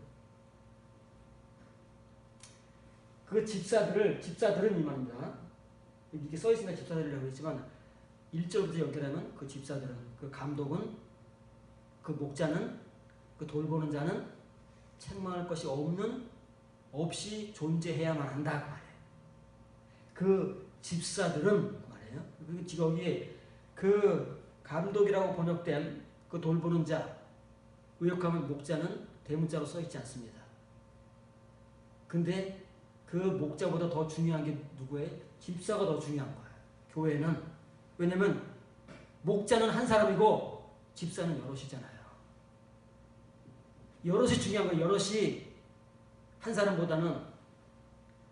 Speaker 2: 그 집사들은 이 말입니다. 이렇게 써있으니까 집사들이라고 했지만 1절부터 연결하면 그 집사들은, 그 감독은, 그 목자는, 그 돌보는 자는 책망할 것이 없이 존재해야만 한다 그 말이에요. 그 집사들은 그 말이에요. 그리고 여기에 그 감독이라고 번역된 그 돌보는 자, 의역하면 목자는 대문자로 써있지 않습니다. 근데 그 목자보다 더 중요한 게 누구예요? 집사가 더 중요한 거예요. 교회는. 왜냐면 목자는 한 사람이고 집사는 여럿이잖아요. 여럿이 중요한 거예요. 여럿이 한 사람보다는.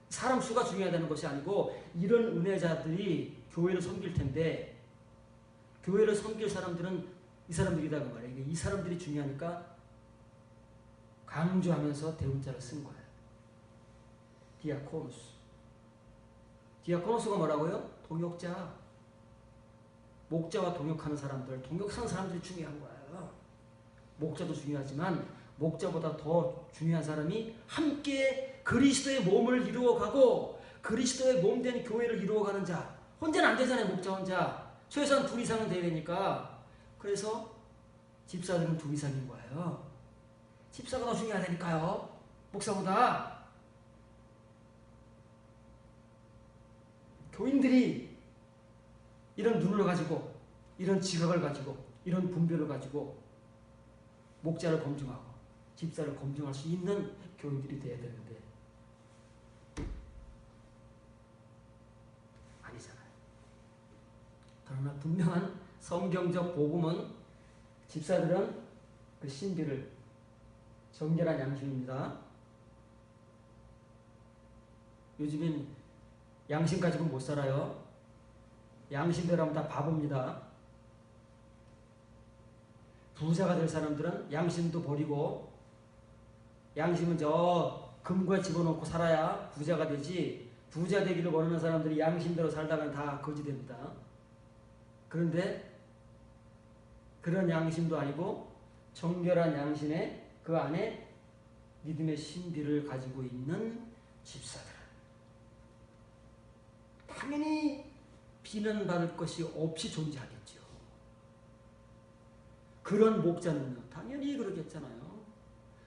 Speaker 2: 사람 수가 중요하다는 것이 아니고 이런 은혜자들이 교회를 섬길 텐데, 교회를 섬길 사람들은 이 사람들이다 그 말이에요. 이 사람들이 중요하니까 강조하면서 대문자를 쓴 거예요. 디아코노스. 디아코노스가 뭐라고요? 동역자. 목자와 동역하는 사람들, 동역하는 사람들이 중요한 거예요. 목자도 중요하지만 목자보다 더 중요한 사람이 함께 그리스도의 몸을 이루어가고 그리스도의 몸 된 교회를 이루어가는 자. 혼자는 안 되잖아요. 목자 혼자. 최소한 둘 이상은 돼야 되니까. 그래서 집사들은 둘 이상인 거예요. 집사가 더 중요하다니까요. 목사보다. 교인들이 이런 눈을 가지고, 이런 지각을 가지고, 이런 분별을 가지고 목자를 검증하고 집사를 검증할 수 있는 교인들이 돼야 되는데 아니잖아요. 그러나 분명한 성경적 복음은 집사들은 그 신비를, 정결한 양심입니다. 요즘엔 양심 가지고 못 살아요. 양심대로 하면 다 바보입니다. 부자가 될 사람들은 양심도 버리고, 양심은 저 금고에 집어넣고 살아야 부자가 되지, 부자 되기를 원하는 사람들이 양심대로 살다가는 다 거지 됩니다. 그런데 그런 양심도 아니고 정결한 양심에 그 안에 믿음의 신비를 가지고 있는 집사들, 당연히 비난받을 것이 없이 존재하겠죠. 그런 목자는요, 당연히 그러겠잖아요.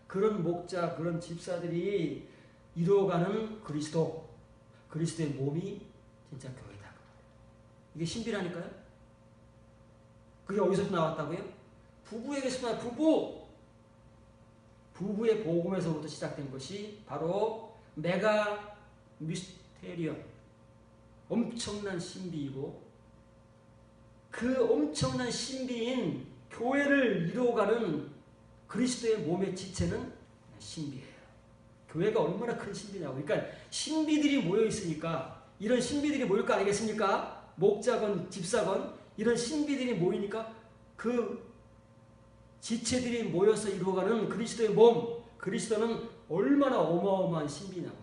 Speaker 2: 그런 목자, 그런 집사들이 이루어가는 그리스도의 몸이 진짜 교회다. 이게 신비라니까요. 그게 어디서 나왔다고요? 부부에게서 나와. 부부의 복음에서부터 시작된 것이 바로 메가 미스테리언, 엄청난 신비이고 그 엄청난 신비인 교회를 이루어가는 그리스도의 몸의 지체는 신비예요. 교회가 얼마나 큰 신비냐고. 그러니까 신비들이 모여 있으니까, 이런 신비들이 모일 거 아니겠습니까? 목자건 집사건 이런 신비들이 모이니까 그 지체들이 모여서 이루어가는 그리스도의 몸, 그리스도는 얼마나 어마어마한 신비냐고요.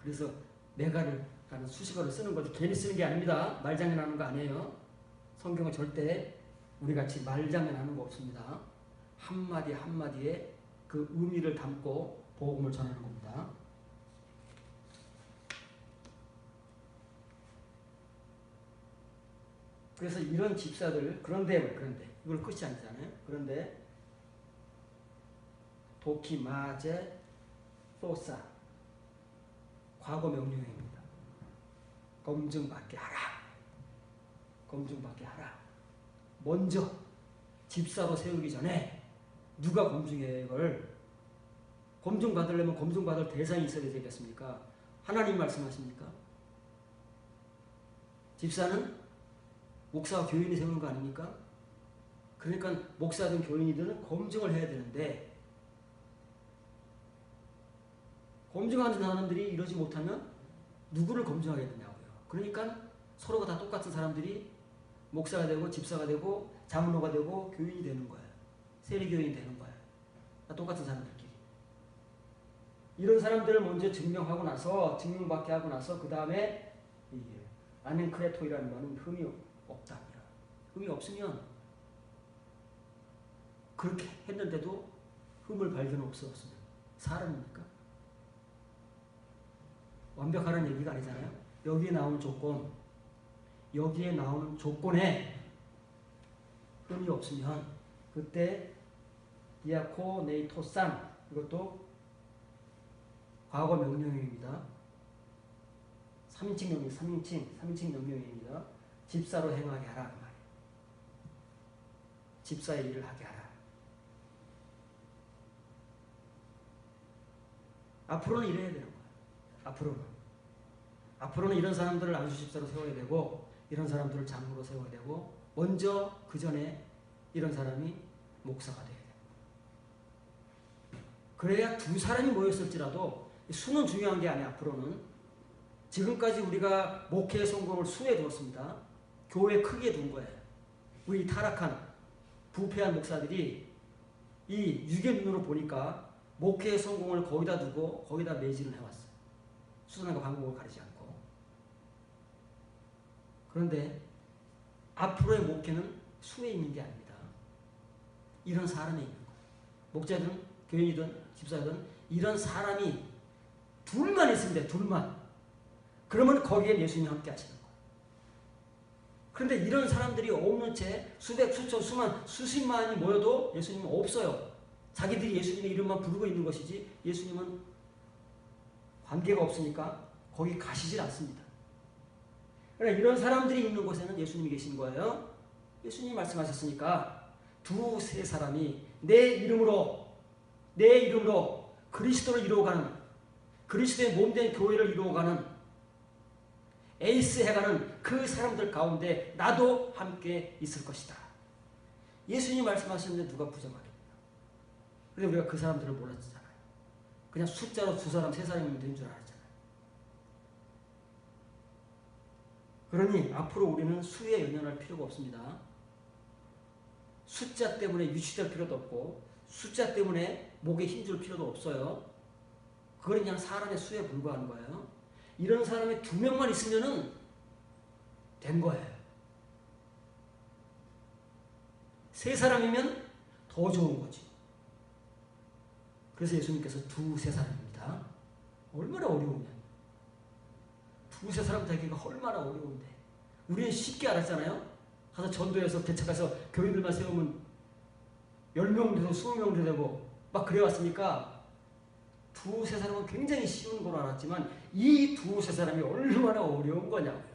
Speaker 2: 그래서 메가르라는 수식어를 쓰는 거지 괜히 쓰는 게 아닙니다. 말장난하는 거 아니에요. 성경은 절대 우리같이 말장난하는 거 없습니다. 한마디 한마디에 그 의미를 담고 복음을 전하는 겁니다. 그래서 이런 집사들, 그런데 이걸 끝이 아니잖아요. 그런데 도키마제 소사 과거 명령입니다. 검증받게 하라. 검증받게 하라. 먼저 집사로 세우기 전에 누가 검증해요? 이걸 검증받으려면 검증받을 대상이 있어야 되겠습니까? 하나님 말씀하십니까? 집사는 목사와 교인이 세우는 거 아닙니까? 그러니까 목사든 교인이든 검증을 해야 되는데 검증하는 사람들이 이러지 못하면 누구를 검증하게 되냐고요. 그러니까 서로가 다 똑같은 사람들이 목사가 되고 집사가 되고 장로가 되고 교인이 되는 거예요. 세리교인이 되는 거예요. 다 똑같은 사람들끼리. 이런 사람들을 먼저 증명하고 나서 증명받게 하고 나서 그 다음에 아넨크레토이라는 말은 흠이 없다며. 흠이 없으면 그렇게 했는데도 흠을 발견 없었으면 사람입니까? 완벽하다는 얘기가 아니잖아요. 여기에 나오는 조건, 여기에 나오는 조건에 흠이 없으면 그때 디아코네이토산, 이것도 과거 명령입니다. 3인칭 명령, 3인칭 명령입니다. 집사로 행하게 하라 그 말이에요. 집사의 일을 하게 하라. 앞으로는 이래야 되는 거예요. 앞으로는 이런 사람들을 안수집사로 세워야 되고 이런 사람들을 장로로 세워야 되고 먼저 그 전에 이런 사람이 목사가 돼야 돼요. 그래야 두 사람이 모였을지라도 수는 중요한 게 아니에요. 앞으로는 지금까지 우리가 목회의 성공을 수에 두었습니다. 교회 크게 둔 거예요. 우리 타락한 부패한 목사들이 이 육의 눈으로 보니까 목회의 성공을 거기다 두고 거기다 매진을 해왔어요. 수단과 방법을 가리지 않고. 그런데 앞으로의 목회는 수에 있는 게 아닙니다. 이런 사람이 있는 거예요. 목자든 교인이든 집사든 이런 사람이 둘만 있으면 돼요. 둘만. 그러면 거기에 예수님이 함께 하시는 거예요. 그런데 이런 사람들이 없는 채 수백, 수천, 수만, 수십만이 모여도 예수님은 없어요. 자기들이 예수님의 이름만 부르고 있는 것이지 예수님은 관계가 없으니까 거기 가시질 않습니다. 그러나 이런 사람들이 있는 곳에는 예수님이 계신 거예요. 예수님이 말씀하셨으니까 두세 사람이 내 이름으로 그리스도를 이루어가는, 그리스도의 몸된 교회를 이루어가는, 에이스 해가는 그 사람들 가운데 나도 함께 있을 것이다. 예수님이 말씀하셨는데 누가 부정하겠냐. 그런데 우리가 그 사람들을 몰랐잖아요. 그냥 숫자로 두 사람, 세 사람이면 되는 줄 알았잖아요. 그러니 앞으로 우리는 수에 연연할 필요가 없습니다. 숫자 때문에 유치될 필요도 없고 숫자 때문에 목에 힘줄 필요도 없어요. 그건 그냥 사람의 수에 불과한 거예요. 이런 사람이 2명만 있으면은 된 거예요. 3사람이면 더 좋은 거지. 그래서 예수님께서 2-3사람입니다. 얼마나 어려우냐. 2-3사람 되기가 얼마나 어려운데. 우리는 쉽게 알았잖아요. 가서 전도해서 개척해서 교인들만 세우면 10명 되고 20명 되고 막 그래왔으니까 2-3사람은 굉장히 쉬운 걸 알았지만 이 2-3사람이 얼마나 어려운 거냐고요.